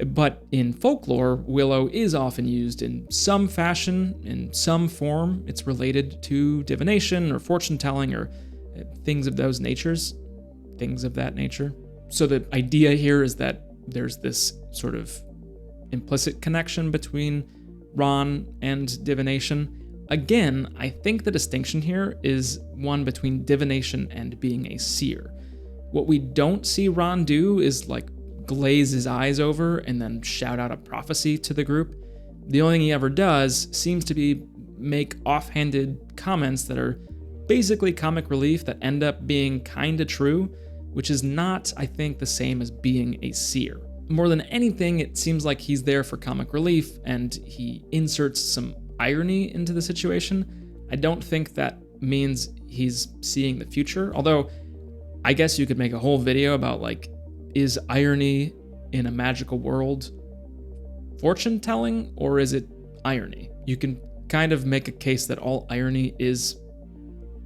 A: But in folklore, willow is often used in some fashion, in some form. It's related to divination or fortune telling or things of that nature. So the idea here is that there's this sort of implicit connection between Ron and divination. Again, I think the distinction here is one between divination and being a seer. What we don't see Ron do is like glaze his eyes over and then shout out a prophecy to the group. The only thing he ever does seems to be make offhanded comments that are basically comic relief that end up being kinda true, which is not, I think, the same as being a seer. More than anything, it seems like he's there for comic relief and he inserts some irony into the situation. I don't think that means he's seeing the future, although I guess you could make a whole video about like, is irony in a magical world fortune telling or is it irony? You can kind of make a case that all irony is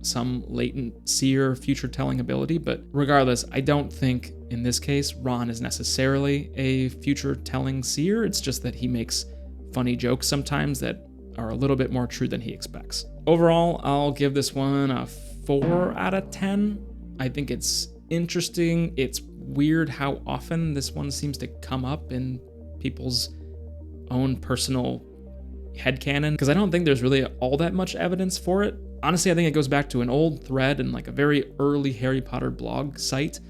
A: some latent seer future telling ability, but regardless, I don't think in this case Ron is necessarily a future telling seer. It's just that he makes funny jokes sometimes that are a little bit more true than he expects. Overall, I'll give this one a 4 out of 10. I think it's interesting. It's weird how often this one seems to come up in people's own personal headcanon, because I don't think there's really all that much evidence for it. Honestly, I think it goes back to an old thread in like a very early Harry Potter blog site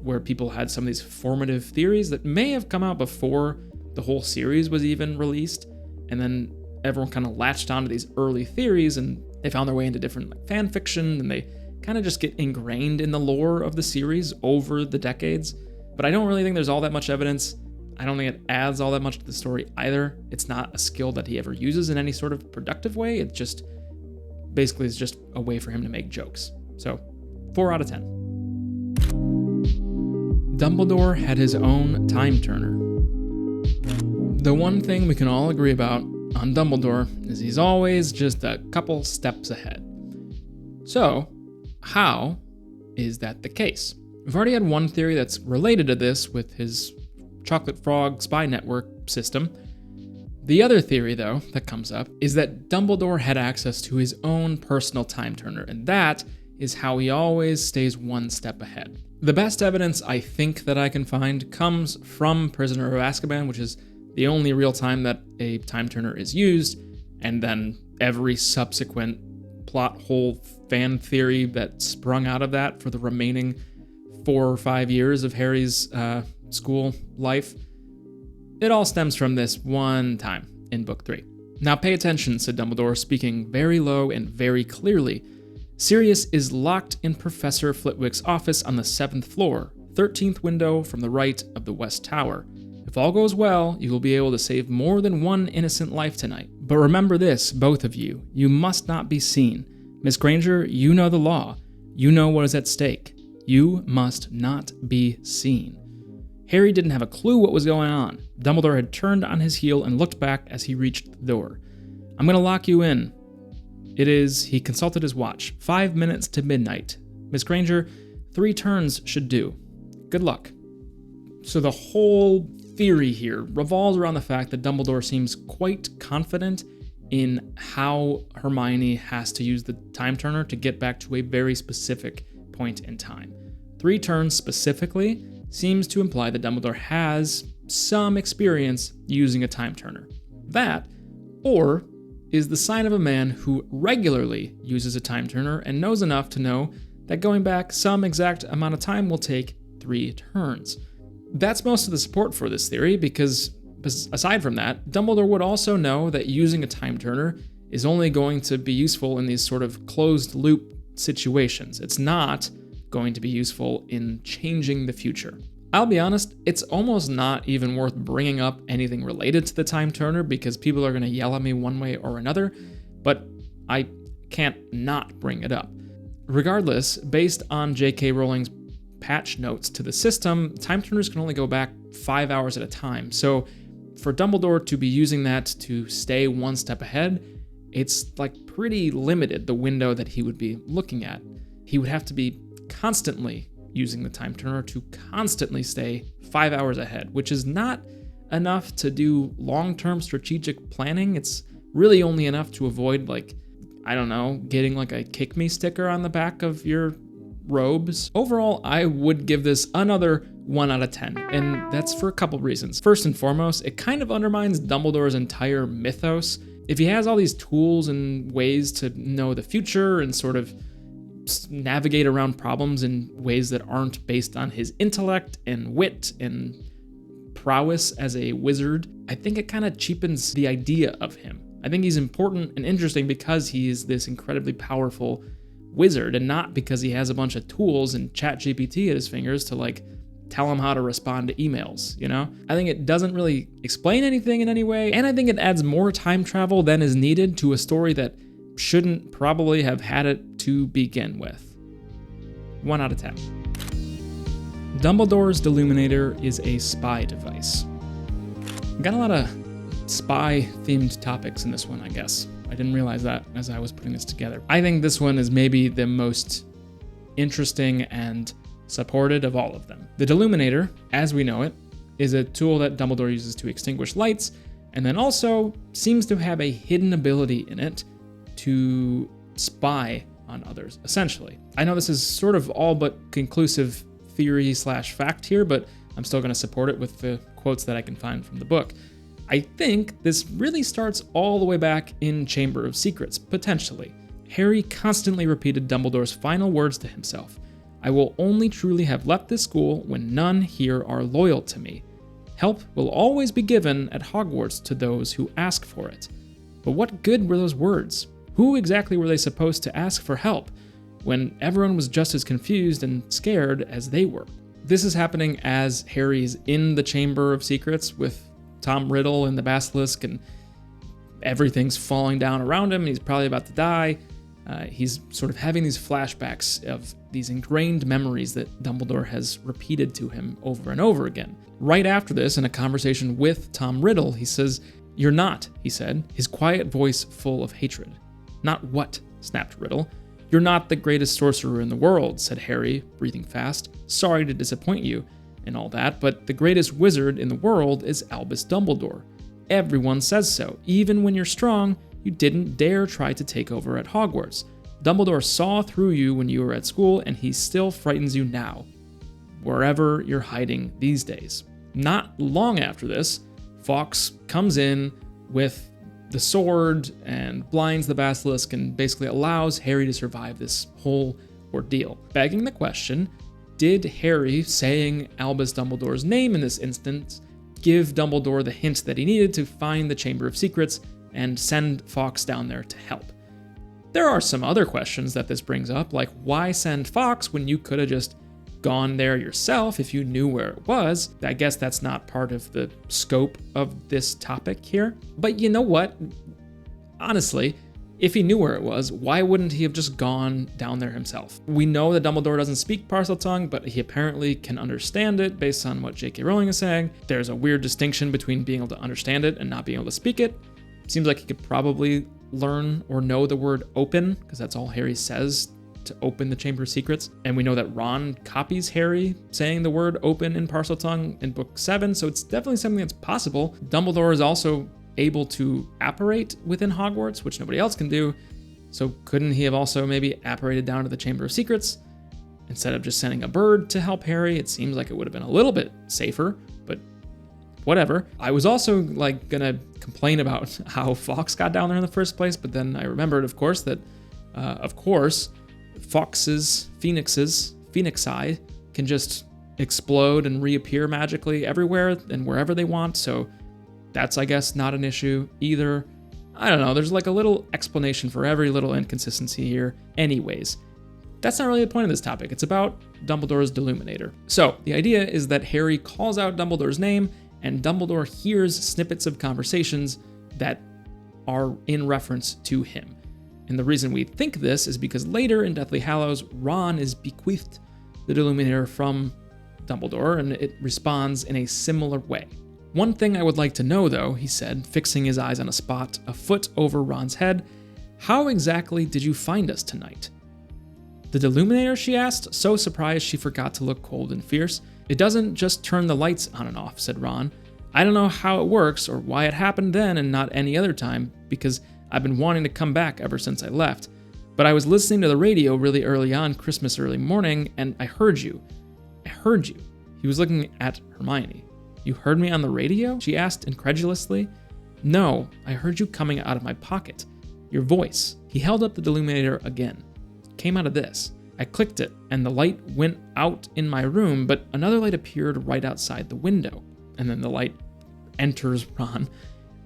A: where people had some of these formative theories that may have come out before the whole series was even released, and then everyone kind of latched onto these early theories and they found their way into different like, fan fiction, and they kind of just get ingrained in the lore of the series over the decades. But I don't really think there's all that much evidence. I don't think it adds all that much to the story either. It's not a skill that he ever uses in any sort of productive way. It just basically is just a way for him to make jokes. So 4 out of 10. Dumbledore had his own time turner. The one thing we can all agree about on Dumbledore is he's always just a couple steps ahead. So, how is that the case? We've already had one theory that's related to this with his Chocolate Frog spy network system. The other theory, though, that comes up is that Dumbledore had access to his own personal time turner, and that is how he always stays one step ahead. The best evidence I think that I can find comes from Prisoner of Azkaban, which is the only real time that a time turner is used, and then every subsequent plot hole fan theory that sprung out of that for the remaining 4 or 5 years of Harry's school life. It all stems from this one time in book 3. "Now pay attention," said Dumbledore, speaking very low and very clearly. Sirius is locked in Professor Flitwick's office on the 7th floor, 13th window from the right of the West Tower. If all goes well, you will be able to save more than one innocent life tonight. But remember this, both of you. You must not be seen. Miss Granger, you know the law. You know what is at stake. You must not be seen. Harry didn't have a clue what was going on. Dumbledore had turned on his heel and looked back as he reached the door. I'm going to lock you in. It is, he consulted his watch, 5 minutes to midnight. Miss Granger, 3 turns should do. Good luck. So the whole theory here revolves around the fact that Dumbledore seems quite confident in how Hermione has to use the time turner to get back to a very specific point in time. 3 turns specifically seems to imply that Dumbledore has some experience using a time turner. That, or is the sign of a man who regularly uses a time turner and knows enough to know that going back some exact amount of time will take 3 turns. That's most of the support for this theory, because aside from that, Dumbledore would also know that using a time turner is only going to be useful in these sort of closed loop situations. It's not going to be useful in changing the future. I'll be honest, it's almost not even worth bringing up anything related to the time turner because people are going to yell at me one way or another, but I can't not bring it up. Regardless, based on J.K. Rowling's patch notes to the system, time turners can only go back 5 hours at a time. So for Dumbledore to be using that to stay one step ahead, it's like pretty limited the window that he would be looking at. He would have to be constantly using the time turner to constantly stay 5 hours ahead, which is not enough to do long-term strategic planning. It's really only enough to avoid, getting like a kick me sticker on the back of your robes. Overall, I would give this another 1 out of 10, and that's for a couple reasons. First and foremost, it kind of undermines Dumbledore's entire mythos. If he has all these tools and ways to know the future and sort of navigate around problems in ways that aren't based on his intellect and wit and prowess as a wizard, I think it kind of cheapens the idea of him. I think he's important and interesting because he is this incredibly powerful wizard and not because he has a bunch of tools and ChatGPT at his fingers to tell him how to respond to emails, you know? I think it doesn't really explain anything in any way, and I think it adds more time travel than is needed to a story that shouldn't probably have had it to begin with. 1 out of 10. Dumbledore's deluminator is a spy device. Got a lot of spy-themed topics in this one, I guess. I didn't realize that as I was putting this together. I think this one is maybe the most interesting and supported of all of them. The deluminator, as we know it, is a tool that Dumbledore uses to extinguish lights, and then also seems to have a hidden ability in it to spy on others, essentially. I know this is sort of all but conclusive theory/fact here, but I'm still going to support it with the quotes that I can find from the book. I think this really starts all the way back in Chamber of Secrets, potentially. Harry constantly repeated Dumbledore's final words to himself. I will only truly have left this school when none here are loyal to me. Help will always be given at Hogwarts to those who ask for it. But what good were those words? Who exactly were they supposed to ask for help when everyone was just as confused and scared as they were? This is happening as Harry's in the Chamber of Secrets with Tom Riddle and the Basilisk, and everything's falling down around him. He's probably about to die. He's sort of having these flashbacks of these ingrained memories that Dumbledore has repeated to him over and over again. Right after this, in a conversation with Tom Riddle, he says, "You're not," he said, his quiet voice full of hatred. "Not what?" snapped Riddle. "You're not the greatest sorcerer in the world," said Harry, breathing fast. "Sorry to disappoint you and all that, but the greatest wizard in the world is Albus Dumbledore. Everyone says so. Even when you're strong, you didn't dare try to take over at Hogwarts. Dumbledore saw through you when you were at school, and he still frightens you now, wherever you're hiding these days." Not long after this, Fawkes comes in with the sword and blinds the basilisk and basically allows Harry to survive this whole ordeal. Begging the question, did Harry saying Albus Dumbledore's name in this instance give Dumbledore the hint that he needed to find the Chamber of Secrets and send Fawkes down there to help? There are some other questions that this brings up, like why send Fawkes when you could have just gone there yourself if you knew where it was? I guess that's not part of the scope of this topic here. But you know what? Honestly, if he knew where it was, why wouldn't he have just gone down there himself? We know that Dumbledore doesn't speak Parseltongue, but he apparently can understand it based on what J.K. Rowling is saying. There's a weird distinction between being able to understand it and not being able to speak it. Seems like he could probably learn or know the word open, because that's all Harry says to open the Chamber of Secrets. And we know that Ron copies Harry saying the word open in Parseltongue in book 7, so it's definitely something that's possible. Dumbledore is also able to apparate within Hogwarts, which nobody else can do. So couldn't he have also maybe apparated down to the Chamber of Secrets instead of just sending a bird to help Harry? It seems like it would have been a little bit safer, but whatever. I was also gonna complain about how Fawkes got down there in the first place, but then I remembered, of course, that Fawkes' Phoenixi can just explode and reappear magically everywhere and wherever they want, so that's, I guess, not an issue either. I don't know, there's like a little explanation for every little inconsistency here. Anyways, that's not really the point of this topic. It's about Dumbledore's deluminator. So the idea is that Harry calls out Dumbledore's name, and Dumbledore hears snippets of conversations that are in reference to him. And the reason we think this is because later in Deathly Hallows, Ron is bequeathed the deluminator from Dumbledore, and it responds in a similar way. One thing I would like to know, though, he said, fixing his eyes on a spot a foot over Ron's head, how exactly did you find us tonight? The deluminator, she asked, so surprised she forgot to look cold and fierce. It doesn't just turn the lights on and off, said Ron. I don't know how it works or why it happened then and not any other time, because I've been wanting to come back ever since I left. But I was listening to the radio really early on Christmas early morning, and I heard you. I heard you. He was looking at Hermione. You heard me on the radio? She asked incredulously. No, I heard you coming out of my pocket. Your voice. He held up the deluminator again. It came out of this. I clicked it, and the light went out in my room, but another light appeared right outside the window. And then the light enters Ron.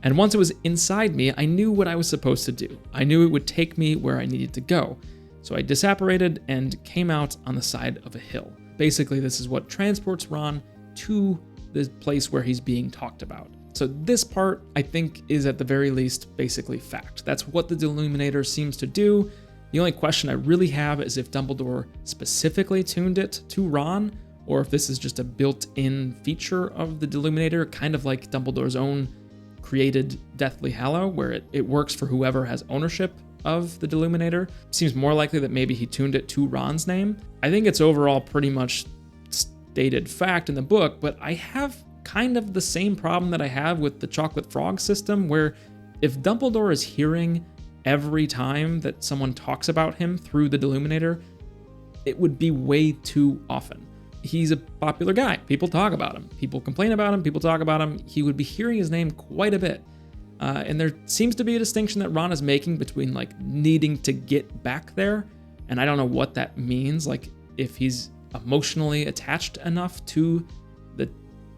A: And once it was inside me, I knew what I was supposed to do. I knew it would take me where I needed to go. So I disapparated and came out on the side of a hill. Basically, this is what transports Ron to the place where he's being talked about. So this part, I think, is at the very least basically fact. That's what the deluminator seems to do. The only question I really have is if Dumbledore specifically tuned it to Ron, or if this is just a built-in feature of the deluminator, kind of like Dumbledore's own created Deathly Hallow, where it works for whoever has ownership of the deluminator. Seems more likely that maybe he tuned it to Ron's name. I think it's overall pretty much stated fact in the book, but I have kind of the same problem that I have with the Chocolate Frog system, where if Dumbledore is hearing every time that someone talks about him through the deluminator, it would be way too often. He's a popular guy. People talk about him. People complain about him. People talk about him. He would be hearing his name quite a bit. And there seems to be a distinction that Ron is making between like needing to get back there, and I don't know what that means. Like if he's emotionally attached enough to the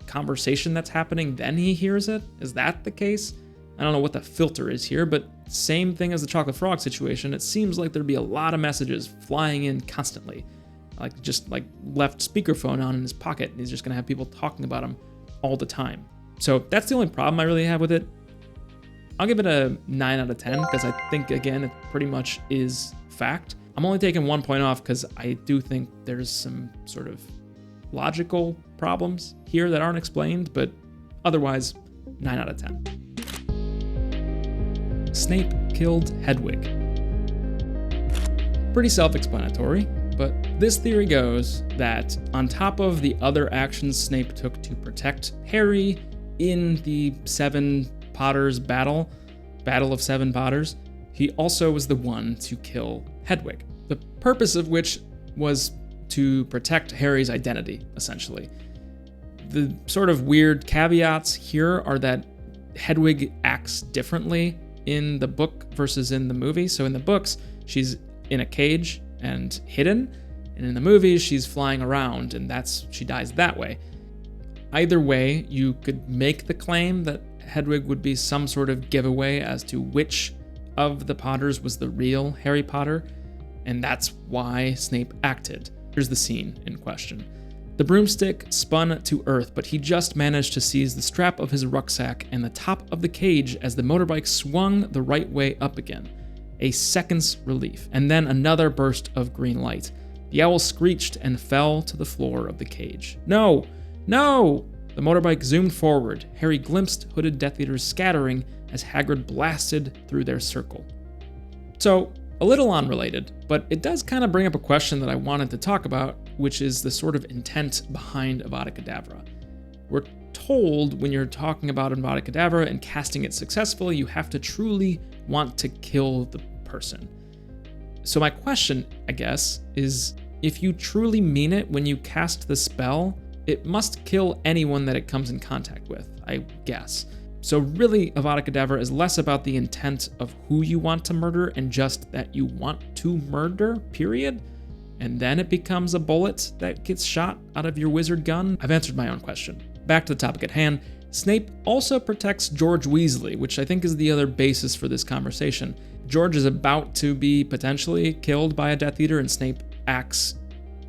A: conversation that's happening, then he hears it. Is that the case? I don't know what the filter is here, but same thing as the Chocolate Frog situation. It seems like there'd be a lot of messages flying in constantly, like just like left speakerphone on in his pocket, and he's just gonna have people talking about him all the time. So that's the only problem I really have with it. I'll give it a 9 out of 10 because I think, again, it pretty much is fact. I'm only taking 1 point off because I do think there's some sort of logical problems here that aren't explained, but otherwise, 9 out of 10. Snape killed Hedwig. Pretty self-explanatory, but this theory goes that on top of the other actions Snape took to protect Harry in the Seven Potters battle of Seven Potters, he also was the one to kill Hedwig. The purpose of which was to protect Harry's identity, essentially. The sort of weird caveats here are that Hedwig acts differently in the book versus in the movie. So in the books, she's in a cage and hidden, and in the movies, she's flying around, and she dies that way. Either way, you could make the claim that Hedwig would be some sort of giveaway as to which of the Potters was the real Harry Potter, and that's why Snape acted. Here's the scene in question. The broomstick spun to earth, but he just managed to seize the strap of his rucksack and the top of the cage as the motorbike swung the right way up again. A second's relief, and then another burst of green light. The owl screeched and fell to the floor of the cage. No! No! The motorbike zoomed forward. Harry glimpsed hooded Death Eaters scattering as Hagrid blasted through their circle. So, a little unrelated, but it does kind of bring up a question that I wanted to talk about, which is the sort of intent behind Avada Kedavra. We're told when you're talking about Avada Kedavra and casting it successfully, you have to truly want to kill the person. So my question, I guess, is if you truly mean it when you cast the spell, it must kill anyone that it comes in contact with, I guess. So really, Avada Kedavra is less about the intent of who you want to murder and just that you want to murder, period. And then it becomes a bullet that gets shot out of your wizard gun. I've answered my own question. Back to the topic at hand. Snape also protects George Weasley, which I think is the other basis for this conversation. George is about to be potentially killed by a Death Eater, and Snape acts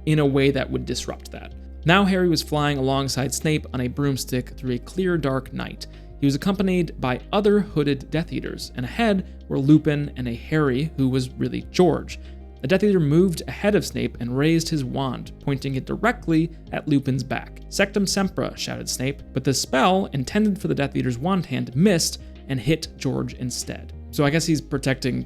A: in a way that would disrupt that. Now Harry was flying alongside Snape on a broomstick through a clear, dark night. He was accompanied by other hooded Death Eaters, and ahead were Lupin and a Harry who was really George. The Death Eater moved ahead of Snape and raised his wand, pointing it directly at Lupin's back. Sectum Sempra, shouted Snape, but the spell intended for the Death Eater's wand hand missed and hit George instead. So I guess he's protecting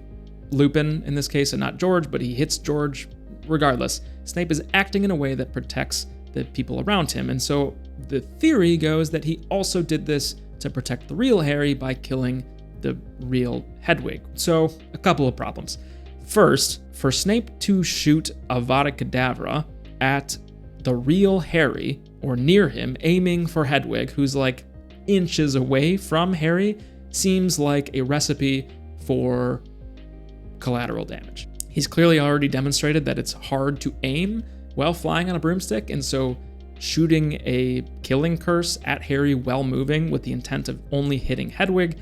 A: Lupin in this case and not George, but he hits George regardless. Snape is acting in a way that protects the people around him, and so the theory goes that he also did this to protect the real Harry by killing the real Hedwig. So, a couple of problems. First, for Snape to shoot Avada Kedavra at the real Harry, or near him, aiming for Hedwig, who's like inches away from Harry, seems like a recipe for collateral damage. He's clearly already demonstrated that it's hard to aim while flying on a broomstick, and so shooting a killing curse at Harry while moving with the intent of only hitting Hedwig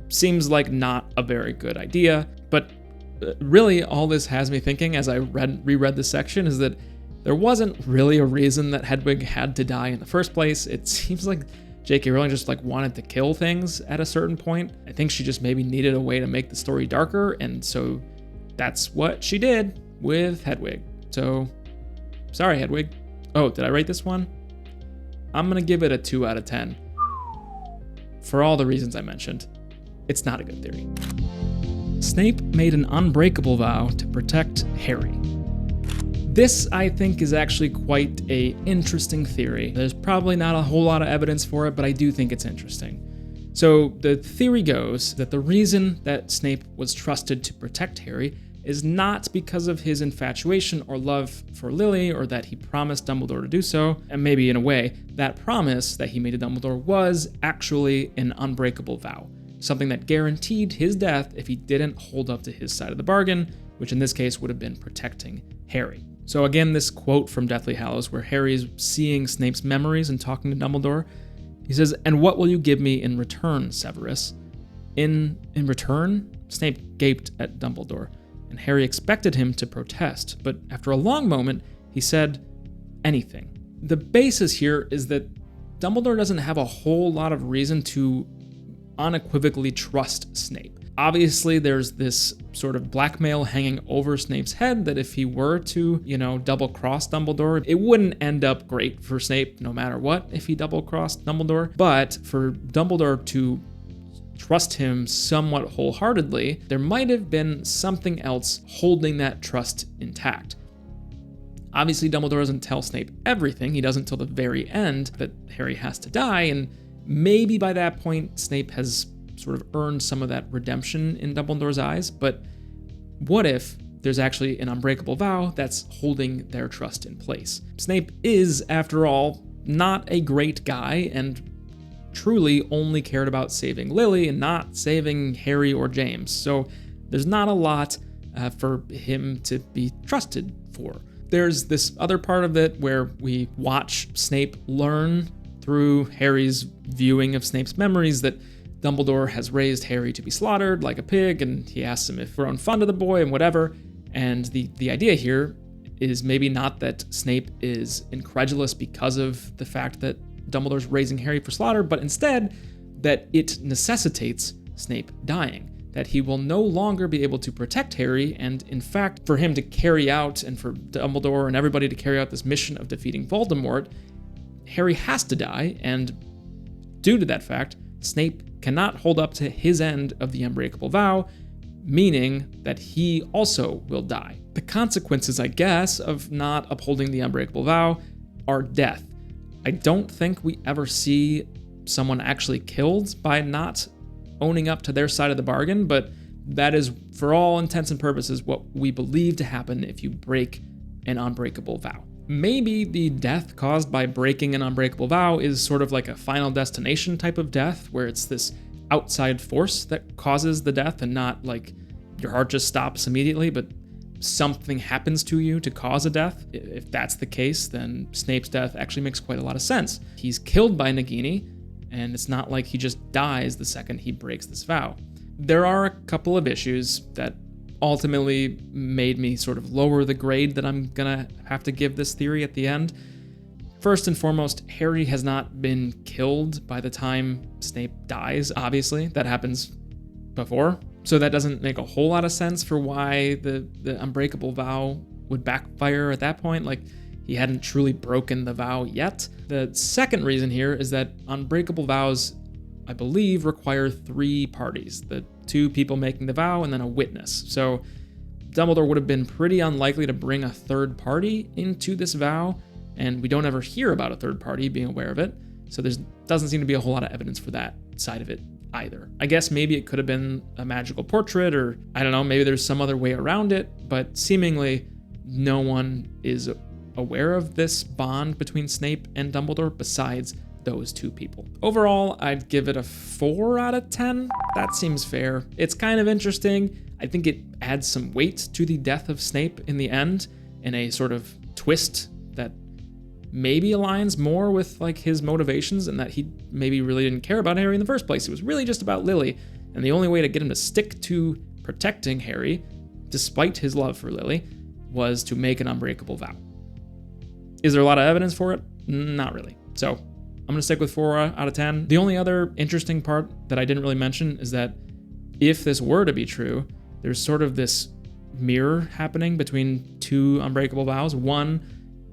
A: seems like not a very good idea. But really all this has me thinking as I reread this section is that there wasn't really a reason that Hedwig had to die in the first place. It seems like J.K. Rowling just wanted to kill things at a certain point. I think she just maybe needed a way to make the story darker, and so that's what she did with Hedwig. So, sorry, Hedwig. Oh, did I rate this one? I'm gonna give it a 2 out of 10. For all the reasons I mentioned, it's not a good theory. Snape made an unbreakable vow to protect Harry. This, I think, is actually quite an interesting theory. There's probably not a whole lot of evidence for it, but I do think it's interesting. So the theory goes that the reason that Snape was trusted to protect Harry is not because of his infatuation or love for Lily, or that he promised Dumbledore to do so, and maybe in a way, that promise that he made to Dumbledore was actually an unbreakable vow, something that guaranteed his death if he didn't hold up to his side of the bargain, which in this case would have been protecting Harry. So again, this quote from Deathly Hallows, where Harry's seeing Snape's memories and talking to Dumbledore, he says, "And what will you give me in return, Severus?" In return? Snape gaped at Dumbledore, and Harry expected him to protest, but after a long moment, he said, "Anything." The basis here is that Dumbledore doesn't have a whole lot of reason to unequivocally trust Snape. Obviously, there's this sort of blackmail hanging over Snape's head that if he were to, double-cross Dumbledore, it wouldn't end up great for Snape no matter what if he double-crossed Dumbledore. But for Dumbledore to trust him somewhat wholeheartedly, there might have been something else holding that trust intact. Obviously, Dumbledore doesn't tell Snape everything. He doesn't till the very end that Harry has to die, and maybe by that point, Snape has sort of earned some of that redemption in Dumbledore's eyes, but what if there's actually an unbreakable vow that's holding their trust in place? Snape is, after all, not a great guy and truly only cared about saving Lily and not saving Harry or James, so there's not a lot for him to be trusted for. There's this other part of it where we watch Snape learn through Harry's viewing of Snape's memories that Dumbledore has raised Harry to be slaughtered like a pig, and he asks him if we're on fond of the boy and whatever. And the idea here is maybe not that Snape is incredulous because of the fact that Dumbledore's raising Harry for slaughter, but instead that it necessitates Snape dying, that he will no longer be able to protect Harry, and in fact, for him to carry out, and for Dumbledore and everybody to carry out this mission of defeating Voldemort, Harry has to die, and due to that fact, Snape cannot hold up to his end of the unbreakable vow, meaning that he also will die. The consequences, I guess, of not upholding the unbreakable vow are death. I don't think we ever see someone actually killed by not owning up to their side of the bargain, but that is, for all intents and purposes, what we believe to happen if you break an unbreakable vow. Maybe the death caused by breaking an unbreakable vow is sort of like a final destination type of death, where it's this outside force that causes the death and not like your heart just stops immediately, but something happens to you to cause a death. If that's the case, then Snape's death actually makes quite a lot of sense. He's killed by Nagini, and it's not like he just dies the second he breaks this vow. There are a couple of issues that ultimately made me sort of lower the grade that I'm gonna have to give this theory at the end. First and foremost, Harry has not been killed by the time Snape dies, obviously. That happens before. So that doesn't make a whole lot of sense for why the unbreakable vow would backfire at that point. Like, he hadn't truly broken the vow yet. The second reason here is that unbreakable vows, I believe, require 3 parties. The 2 people making the vow and then a witness. So Dumbledore would have been pretty unlikely to bring a third party into this vow, and we don't ever hear about a third party being aware of it. So there doesn't seem to be a whole lot of evidence for that side of it either. I guess maybe it could have been a magical portrait, or I don't know, maybe there's some other way around it, but seemingly no one is aware of this bond between Snape and Dumbledore besides those 2 people. Overall, I'd give it a 4 out of 10. That seems fair. It's kind of interesting. I think it adds some weight to the death of Snape in the end, in a sort of twist that maybe aligns more with like his motivations, and that he maybe really didn't care about Harry in the first place. It was really just about Lily, and the only way to get him to stick to protecting Harry, despite his love for Lily, was to make an unbreakable vow. Is there a lot of evidence for it? Not really. So I'm gonna stick with 4 out of 10. The only other interesting part that I didn't really mention is that if this were to be true, there's sort of this mirror happening between 2 unbreakable vows. One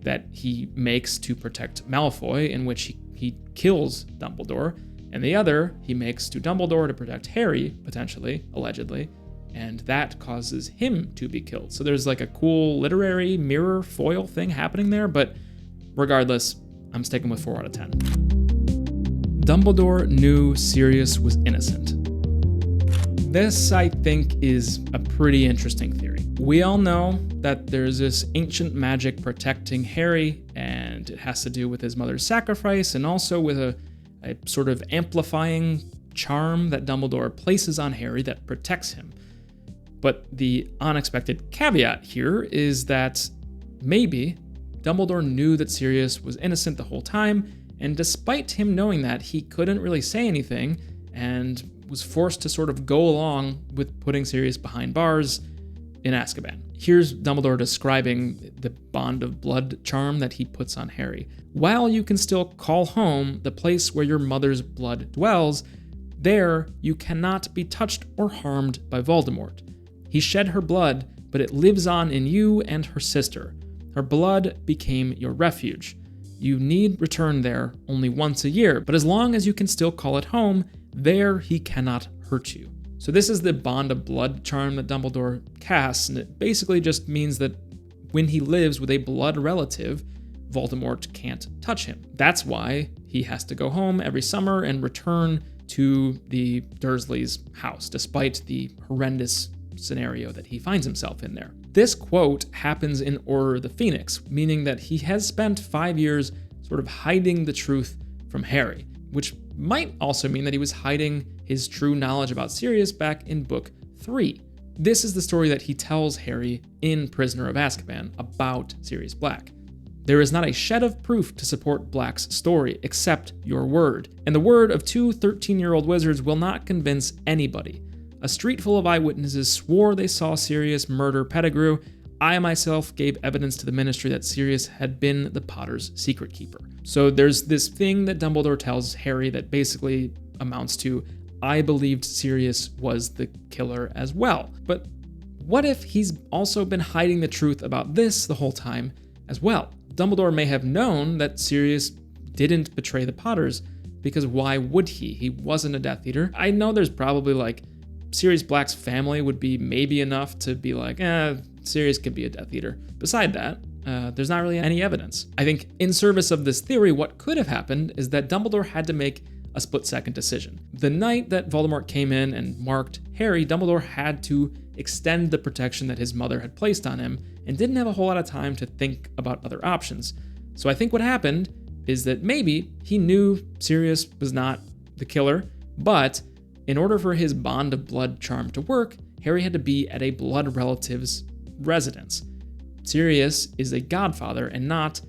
A: that he makes to protect Malfoy, in which he kills Dumbledore, and the other he makes to Dumbledore to protect Harry, potentially, allegedly, and that causes him to be killed. So there's like a cool literary mirror foil thing happening there, but regardless, I'm sticking with 4 out of 10. Dumbledore knew Sirius was innocent. This, I think, is a pretty interesting theory. We all know that there's this ancient magic protecting Harry, and it has to do with his mother's sacrifice, and also with a sort of amplifying charm that Dumbledore places on Harry that protects him. But the unexpected caveat here is that maybe Dumbledore knew that Sirius was innocent the whole time, and despite him knowing that, he couldn't really say anything and was forced to sort of go along with putting Sirius behind bars in Azkaban. Here's Dumbledore describing the bond of blood charm that he puts on Harry. While you can still call home the place where your mother's blood dwells, there you cannot be touched or harmed by Voldemort. He shed her blood, but it lives on in you and her sister. Her blood became your refuge. You need return there only once a year, but as long as you can still call it home, there he cannot hurt you. So this is the bond of blood charm that Dumbledore casts, and it basically just means that when he lives with a blood relative, Voldemort can't touch him. That's why he has to go home every summer and return to the Dursleys' house, despite the horrendous scenario that he finds himself in there. This quote happens in Order of the Phoenix, meaning that he has spent 5 years sort of hiding the truth from Harry, which might also mean that he was hiding his true knowledge about Sirius back in Book 3. This is the story that he tells Harry in Prisoner of Azkaban about Sirius Black. There is not a shed of proof to support Black's story, except your word. And the word of two 13-year-old wizards will not convince anybody. A street full of eyewitnesses swore they saw Sirius murder Pettigrew. I myself gave evidence to the ministry that Sirius had been the Potter's secret keeper. So there's this thing that Dumbledore tells Harry that basically amounts to, I believed Sirius was the killer as well. But what if he's also been hiding the truth about this the whole time as well? Dumbledore may have known that Sirius didn't betray the Potters, because why would he? He wasn't a Death Eater. I know there's probably like, Sirius Black's family would be maybe enough to be like, Sirius could be a Death Eater. Beside that, there's not really any evidence. I think in service of this theory, what could have happened is that Dumbledore had to make a split-second decision. The night that Voldemort came in and marked Harry, Dumbledore had to extend the protection that his mother had placed on him and didn't have a whole lot of time to think about other options. So I think what happened is that maybe he knew Sirius was not the killer, but in order for his bond of blood charm to work, Harry had to be at a blood relative's residence. Sirius is a godfather and not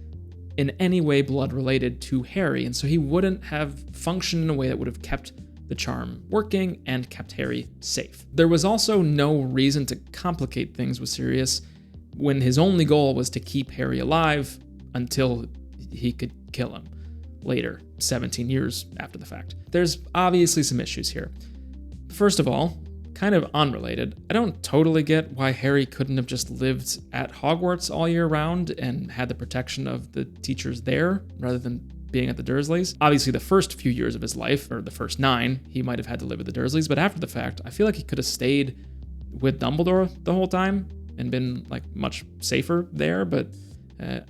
A: in any way blood related to Harry, and so he wouldn't have functioned in a way that would have kept the charm working and kept Harry safe. There was also no reason to complicate things with Sirius when his only goal was to keep Harry alive until he could kill him later, 17 years after the fact. There's obviously some issues here. First of all, kind of unrelated, I don't totally get why Harry couldn't have just lived at Hogwarts all year round and had the protection of the teachers there rather than being at the Dursleys. Obviously, the first few years of his life, or the first 9, he might have had to live with the Dursleys, but after the fact, I feel like he could have stayed with Dumbledore the whole time and been like much safer there, but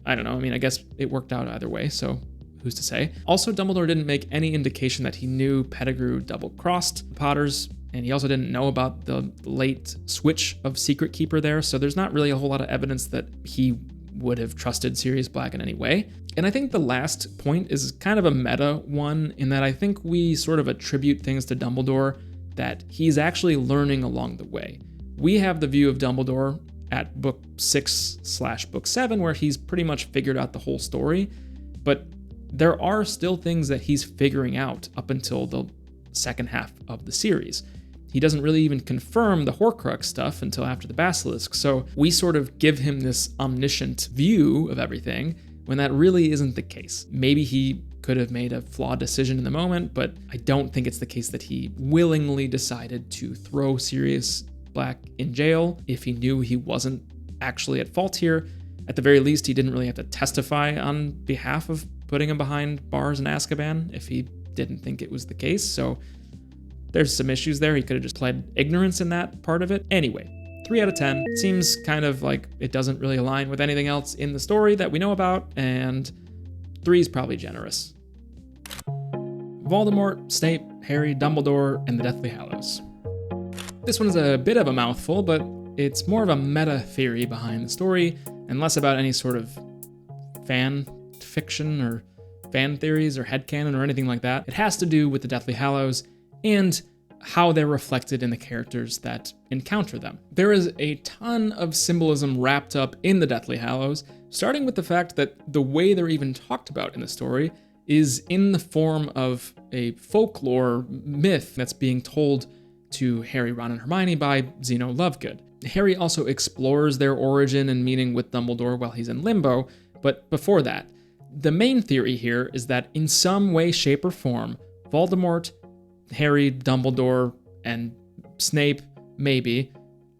A: I don't know. I mean, I guess it worked out either way, so who's to say? Also, Dumbledore didn't make any indication that he knew Pettigrew double-crossed the Potters, and he also didn't know about the late switch of Secret Keeper there, so there's not really a whole lot of evidence that he would have trusted Sirius Black in any way. And I think the last point is kind of a meta one, in that I think we sort of attribute things to Dumbledore that he's actually learning along the way. We have the view of Dumbledore at book 6/book 7, where he's pretty much figured out the whole story, but there are still things that he's figuring out up until the second half of the series. He doesn't really even confirm the Horcrux stuff until after the Basilisk, so we sort of give him this omniscient view of everything when that really isn't the case. Maybe he could have made a flawed decision in the moment, but I don't think it's the case that he willingly decided to throw Sirius Black in jail if he knew he wasn't actually at fault here. At the very least, he didn't really have to testify on behalf of putting him behind bars in Azkaban if he didn't think it was the case, so there's some issues there. He could have just pled ignorance in that part of it. Anyway, 3 out of 10. Seems kind of like it doesn't really align with anything else in the story that we know about, and 3 is probably generous. Voldemort, Snape, Harry, Dumbledore, and the Deathly Hallows. This one is a bit of a mouthful, but it's more of a meta theory behind the story and less about any sort of fan fiction or fan theories or headcanon or anything like that. It has to do with the Deathly Hallows and how they're reflected in the characters that encounter them. There is a ton of symbolism wrapped up in the Deathly Hallows, starting with the fact that the way they're even talked about in the story is in the form of a folklore myth that's being told to Harry, Ron, and Hermione by Zeno Lovegood. Harry also explores their origin and meaning with Dumbledore while he's in limbo, but before that, the main theory here is that in some way, shape, or form, Voldemort, Harry, Dumbledore, and Snape, maybe,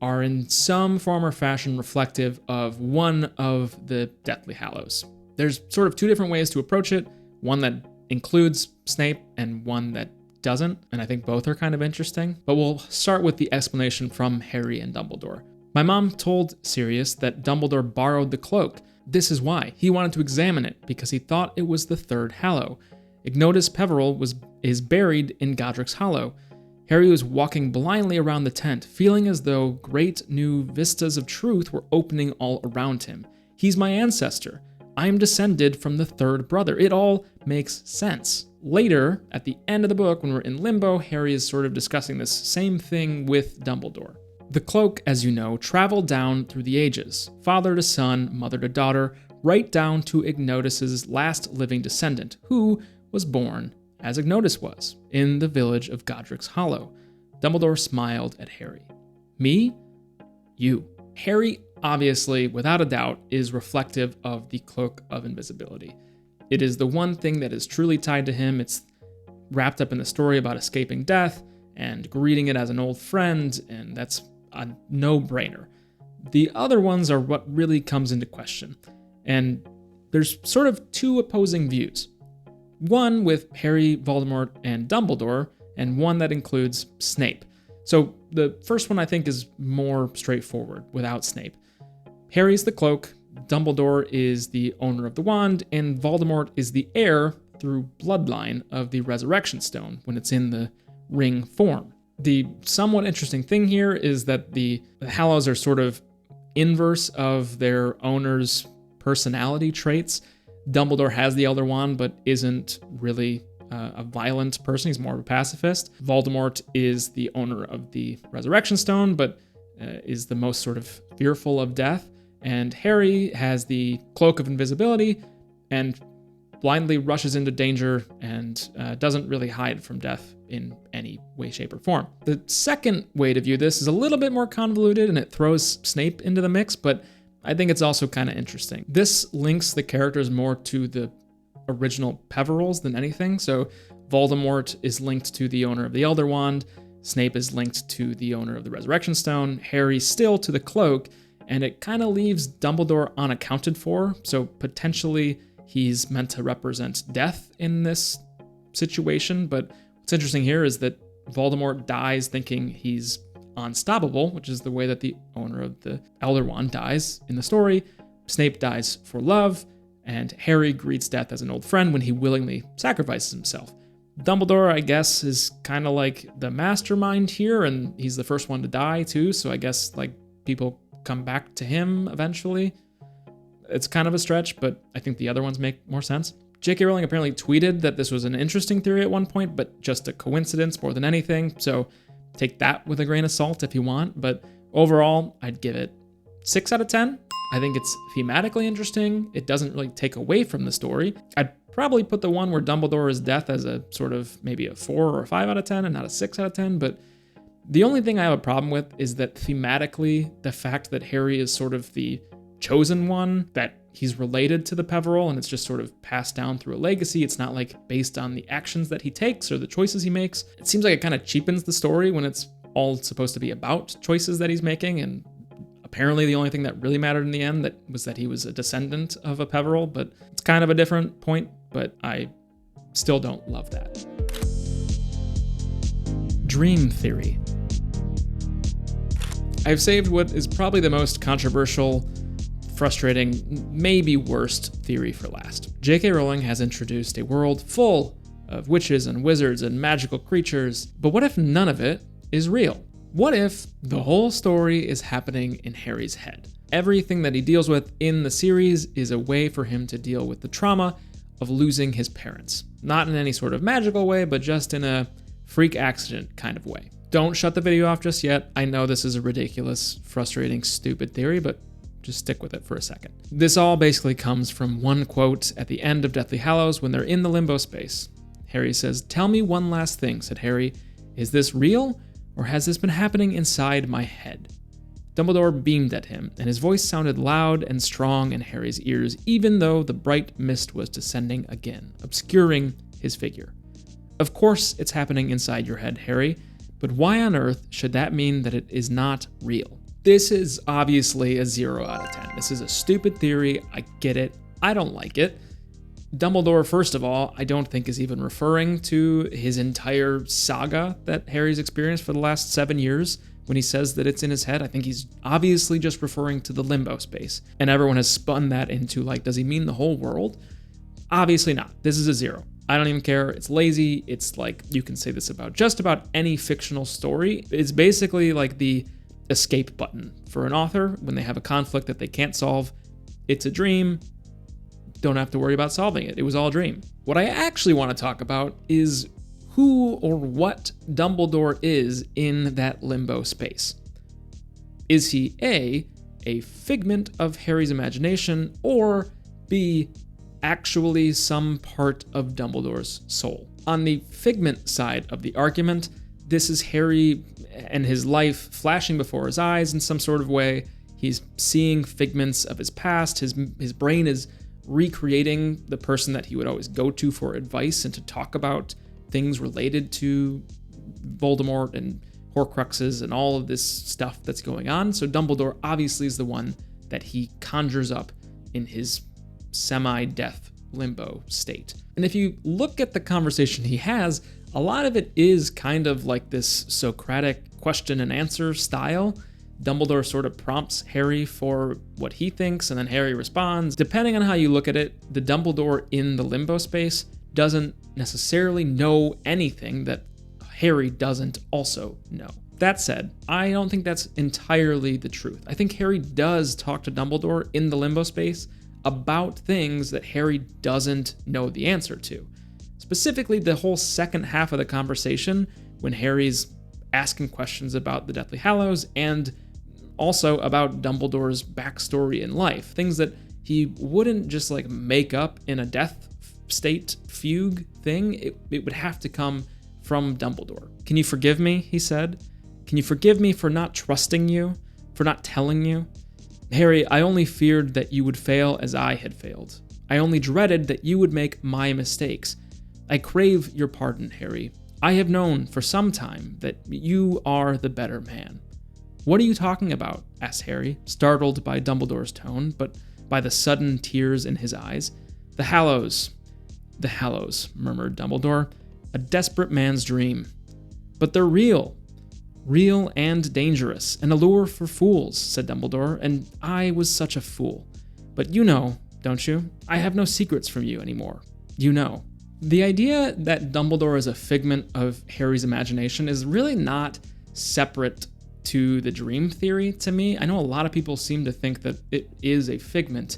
A: are in some form or fashion reflective of one of the Deathly Hallows. There's sort of 2 different ways to approach it, one that includes Snape and one that doesn't, and I think both are kind of interesting, but we'll start with the explanation from Harry and Dumbledore. My mom told Sirius that Dumbledore borrowed the cloak. This is why. He wanted to examine it because he thought it was the 3rd Hallow. Ignotus Peverell is buried in Godric's Hollow. Harry was walking blindly around the tent, feeling as though great new vistas of truth were opening all around him. He's my ancestor. I am descended from the 3rd brother. It all makes sense. Later, at the end of the book, when we're in limbo, Harry is sort of discussing this same thing with Dumbledore. The cloak, as you know, traveled down through the ages, father to son, mother to daughter, right down to Ignotus's last living descendant, who was born, as Ignotus was, in the village of Godric's Hollow. Dumbledore smiled at Harry. Me? You. Harry, obviously, without a doubt, is reflective of the Cloak of Invisibility. It is the one thing that is truly tied to him. It's wrapped up in the story about escaping death and greeting it as an old friend, and that's a no-brainer. The other ones are what really comes into question, and there's sort of two opposing views. One with Harry, Voldemort, and Dumbledore, and one that includes Snape. So the first one I think is more straightforward without Snape. Harry's the cloak, Dumbledore is the owner of the wand, and Voldemort is the heir through bloodline of the Resurrection Stone when it's in the ring form. The somewhat interesting thing here is that the Hallows are sort of inverse of their owner's personality traits. Dumbledore has the Elder Wand, but isn't really a violent person. He's more of a pacifist. Voldemort is the owner of the Resurrection Stone, but is the most sort of fearful of death. And Harry has the Cloak of Invisibility and blindly rushes into danger and doesn't really hide from death in any way, shape, or form. The second way to view this is a little bit more convoluted, and it throws Snape into the mix, but I think it's also kind of interesting. This links the characters more to the original Peverils than anything. So Voldemort is linked to the owner of the Elder Wand, Snape is linked to the owner of the Resurrection Stone, Harry still to the Cloak, and it kind of leaves Dumbledore unaccounted for, so potentially he's meant to represent death in this situation. But what's interesting here is that Voldemort dies thinking he's unstoppable, which is the way that the owner of the Elder Wand dies in the story. Snape dies for love, and Harry greets death as an old friend when he willingly sacrifices himself. Dumbledore, I guess, is kind of like the mastermind here, and he's the first one to die too, so I guess like people come back to him eventually. It's kind of a stretch, but I think the other ones make more sense. J.K. Rowling apparently tweeted that this was an interesting theory at one point, but just a coincidence more than anything, so take that with a grain of salt if you want, but overall, I'd give it 6 out of 10. I think it's thematically interesting. It doesn't really take away from the story. I'd probably put the one where Dumbledore is death as a sort of maybe a 4 or a 5 out of 10 and not a 6 out of 10, but the only thing I have a problem with is that thematically, the fact that Harry is sort of the chosen one, that he's related to the Peveril and it's just sort of passed down through a legacy. It's not like based on the actions that he takes or the choices he makes. It seems like it kind of cheapens the story when it's all supposed to be about choices that he's making, and apparently the only thing that really mattered in the end was that he was a descendant of a Peveril, but it's kind of a different point, but I still don't love that. Dream theory. I've saved what is probably the most controversial, frustrating, maybe worst theory for last. J.K. Rowling has introduced a world full of witches and wizards and magical creatures, but what if none of it is real? What if the whole story is happening in Harry's head? Everything that he deals with in the series is a way for him to deal with the trauma of losing his parents. Not in any sort of magical way, but just in a freak accident kind of way. Don't shut the video off just yet. I know this is a ridiculous, frustrating, stupid theory, but just stick with it for a second. This all basically comes from one quote at the end of Deathly Hallows when they're in the limbo space. Harry says, "Tell me one last thing," said Harry. "Is this real, or has this been happening inside my head?" Dumbledore beamed at him, and his voice sounded loud and strong in Harry's ears, even though the bright mist was descending again, obscuring his figure. "Of course it's happening inside your head, Harry, but why on earth should that mean that it is not real?" This is obviously a 0 out of 10. This is a stupid theory. I get it. I don't like it. Dumbledore, first of all, I don't think is even referring to his entire saga that Harry's experienced for the last 7 years when he says that it's in his head. I think he's obviously just referring to the limbo space. And everyone has spun that into like, does he mean the whole world? Obviously not. This is a 0. I don't even care. It's lazy. It's like, you can say this about just about any fictional story. It's basically like the escape button for an author when they have a conflict that they can't solve. It's a dream. Don't have to worry about solving it. It was all a dream. What I actually want to talk about is who or what Dumbledore is in that limbo space. Is he A figment of Harry's imagination, or be actually some part of Dumbledore's soul. On the figment side of the argument, this is Harry and his life flashing before his eyes in some sort of way. He's seeing figments of his past. His brain is recreating the person that he would always go to for advice and to talk about things related to Voldemort and Horcruxes and all of this stuff that's going on. So Dumbledore obviously is the one that he conjures up in his semi-death limbo state. And if you look at the conversation he has, a lot of it is kind of like this Socratic question and answer style. Dumbledore sort of prompts Harry for what he thinks, and then Harry responds. Depending on how you look at it, the Dumbledore in the limbo space doesn't necessarily know anything that Harry doesn't also know. That said, I don't think that's entirely the truth. I think Harry does talk to Dumbledore in the limbo space about things that Harry doesn't know the answer to. Specifically, the whole second half of the conversation when Harry's asking questions about the Deathly Hallows and also about Dumbledore's backstory in life. Things that he wouldn't just like make up in a death state fugue thing. It would have to come from Dumbledore. "Can you forgive me?" he said. "Can you forgive me for not trusting you, for not telling you? Harry, I only feared that you would fail as I had failed. I only dreaded that you would make my mistakes. I crave your pardon, Harry. I have known for some time that you are the better man." "What are you talking about?" asked Harry, startled by Dumbledore's tone, but by the sudden tears in his eyes. The Hallows, murmured Dumbledore. "A desperate man's dream. But they're real. Real and dangerous. An allure for fools," said Dumbledore, "and I was such a fool. But you know, don't you? I have no secrets from you anymore. You know." The idea that Dumbledore is a figment of Harry's imagination is really not separate to the dream theory to me. I know a lot of people seem to think that it is a figment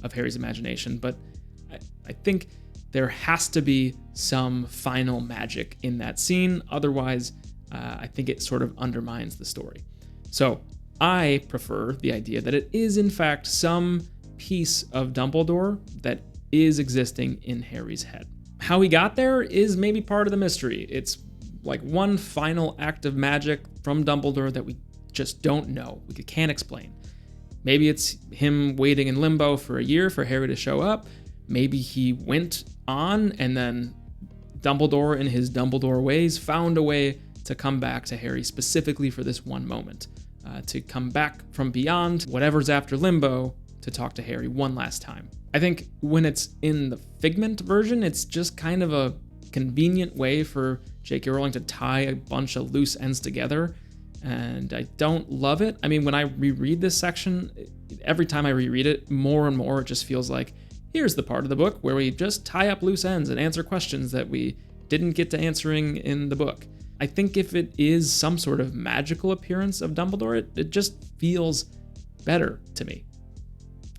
A: of Harry's imagination, but I think there has to be some final magic in that scene. Otherwise, I think it sort of undermines the story. So I prefer the idea that it is in fact some piece of Dumbledore that is existing in Harry's head. How he got there is maybe part of the mystery. It's like one final act of magic from Dumbledore that we just don't know. We can't explain. Maybe it's him waiting in limbo for a year for Harry to show up. Maybe he went on and then Dumbledore, in his Dumbledore ways, found a way to come back to Harry specifically for this one moment, to come back from beyond whatever's after limbo to talk to Harry one last time. I think when it's in the Figment version, it's just kind of a convenient way for J.K. Rowling to tie a bunch of loose ends together, and I don't love it. I mean, when I reread this section, every time I reread it, more and more it just feels like, here's the part of the book where we just tie up loose ends and answer questions that we didn't get to answering in the book. I think if it is some sort of magical appearance of Dumbledore, it just feels better to me.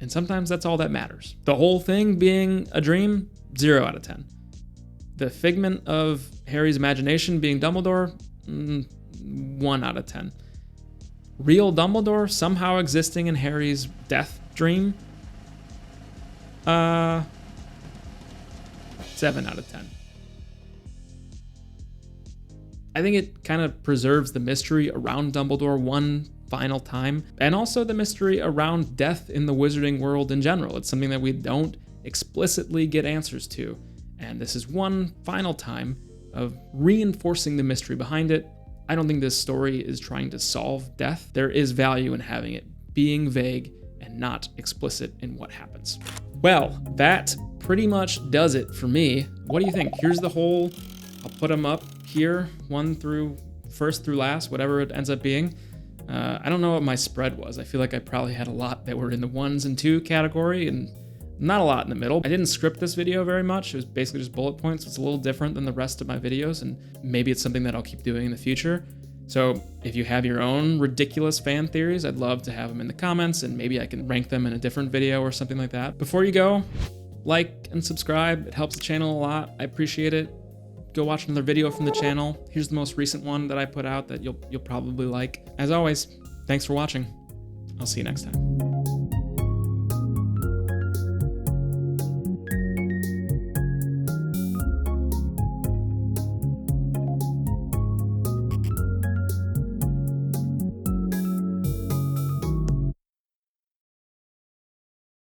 A: And sometimes that's all that matters. The whole thing being a dream, 0 out of 10. The figment of Harry's imagination being Dumbledore, 1 out of 10. Real Dumbledore somehow existing in Harry's death dream, 7 out of 10. I think it kind of preserves the mystery around Dumbledore one final time, and also the mystery around death in the wizarding world in general. It's something that we don't explicitly get answers to, and this is one final time of reinforcing the mystery behind it. I don't think this story is trying to solve death. There is value in having it being vague and not explicit in what happens. Well, that pretty much does it for me. What do you think? Here's the whole, I'll put them up here, first through last, whatever it ends up being. I don't know what my spread was. I feel like I probably had a lot that were in the 1s and 2 category and not a lot in the middle. I didn't script this video very much. It was basically just bullet points. It's a little different than the rest of my videos, and maybe it's something that I'll keep doing in the future. So if you have your own ridiculous fan theories, I'd love to have them in the comments, and maybe I can rank them in a different video or something like that. Before you go, like and subscribe. It helps the channel a lot. I appreciate it. Go watch another video from the channel. Here's the most recent one that I put out that you'll probably like. As always, thanks for watching. I'll see you next time.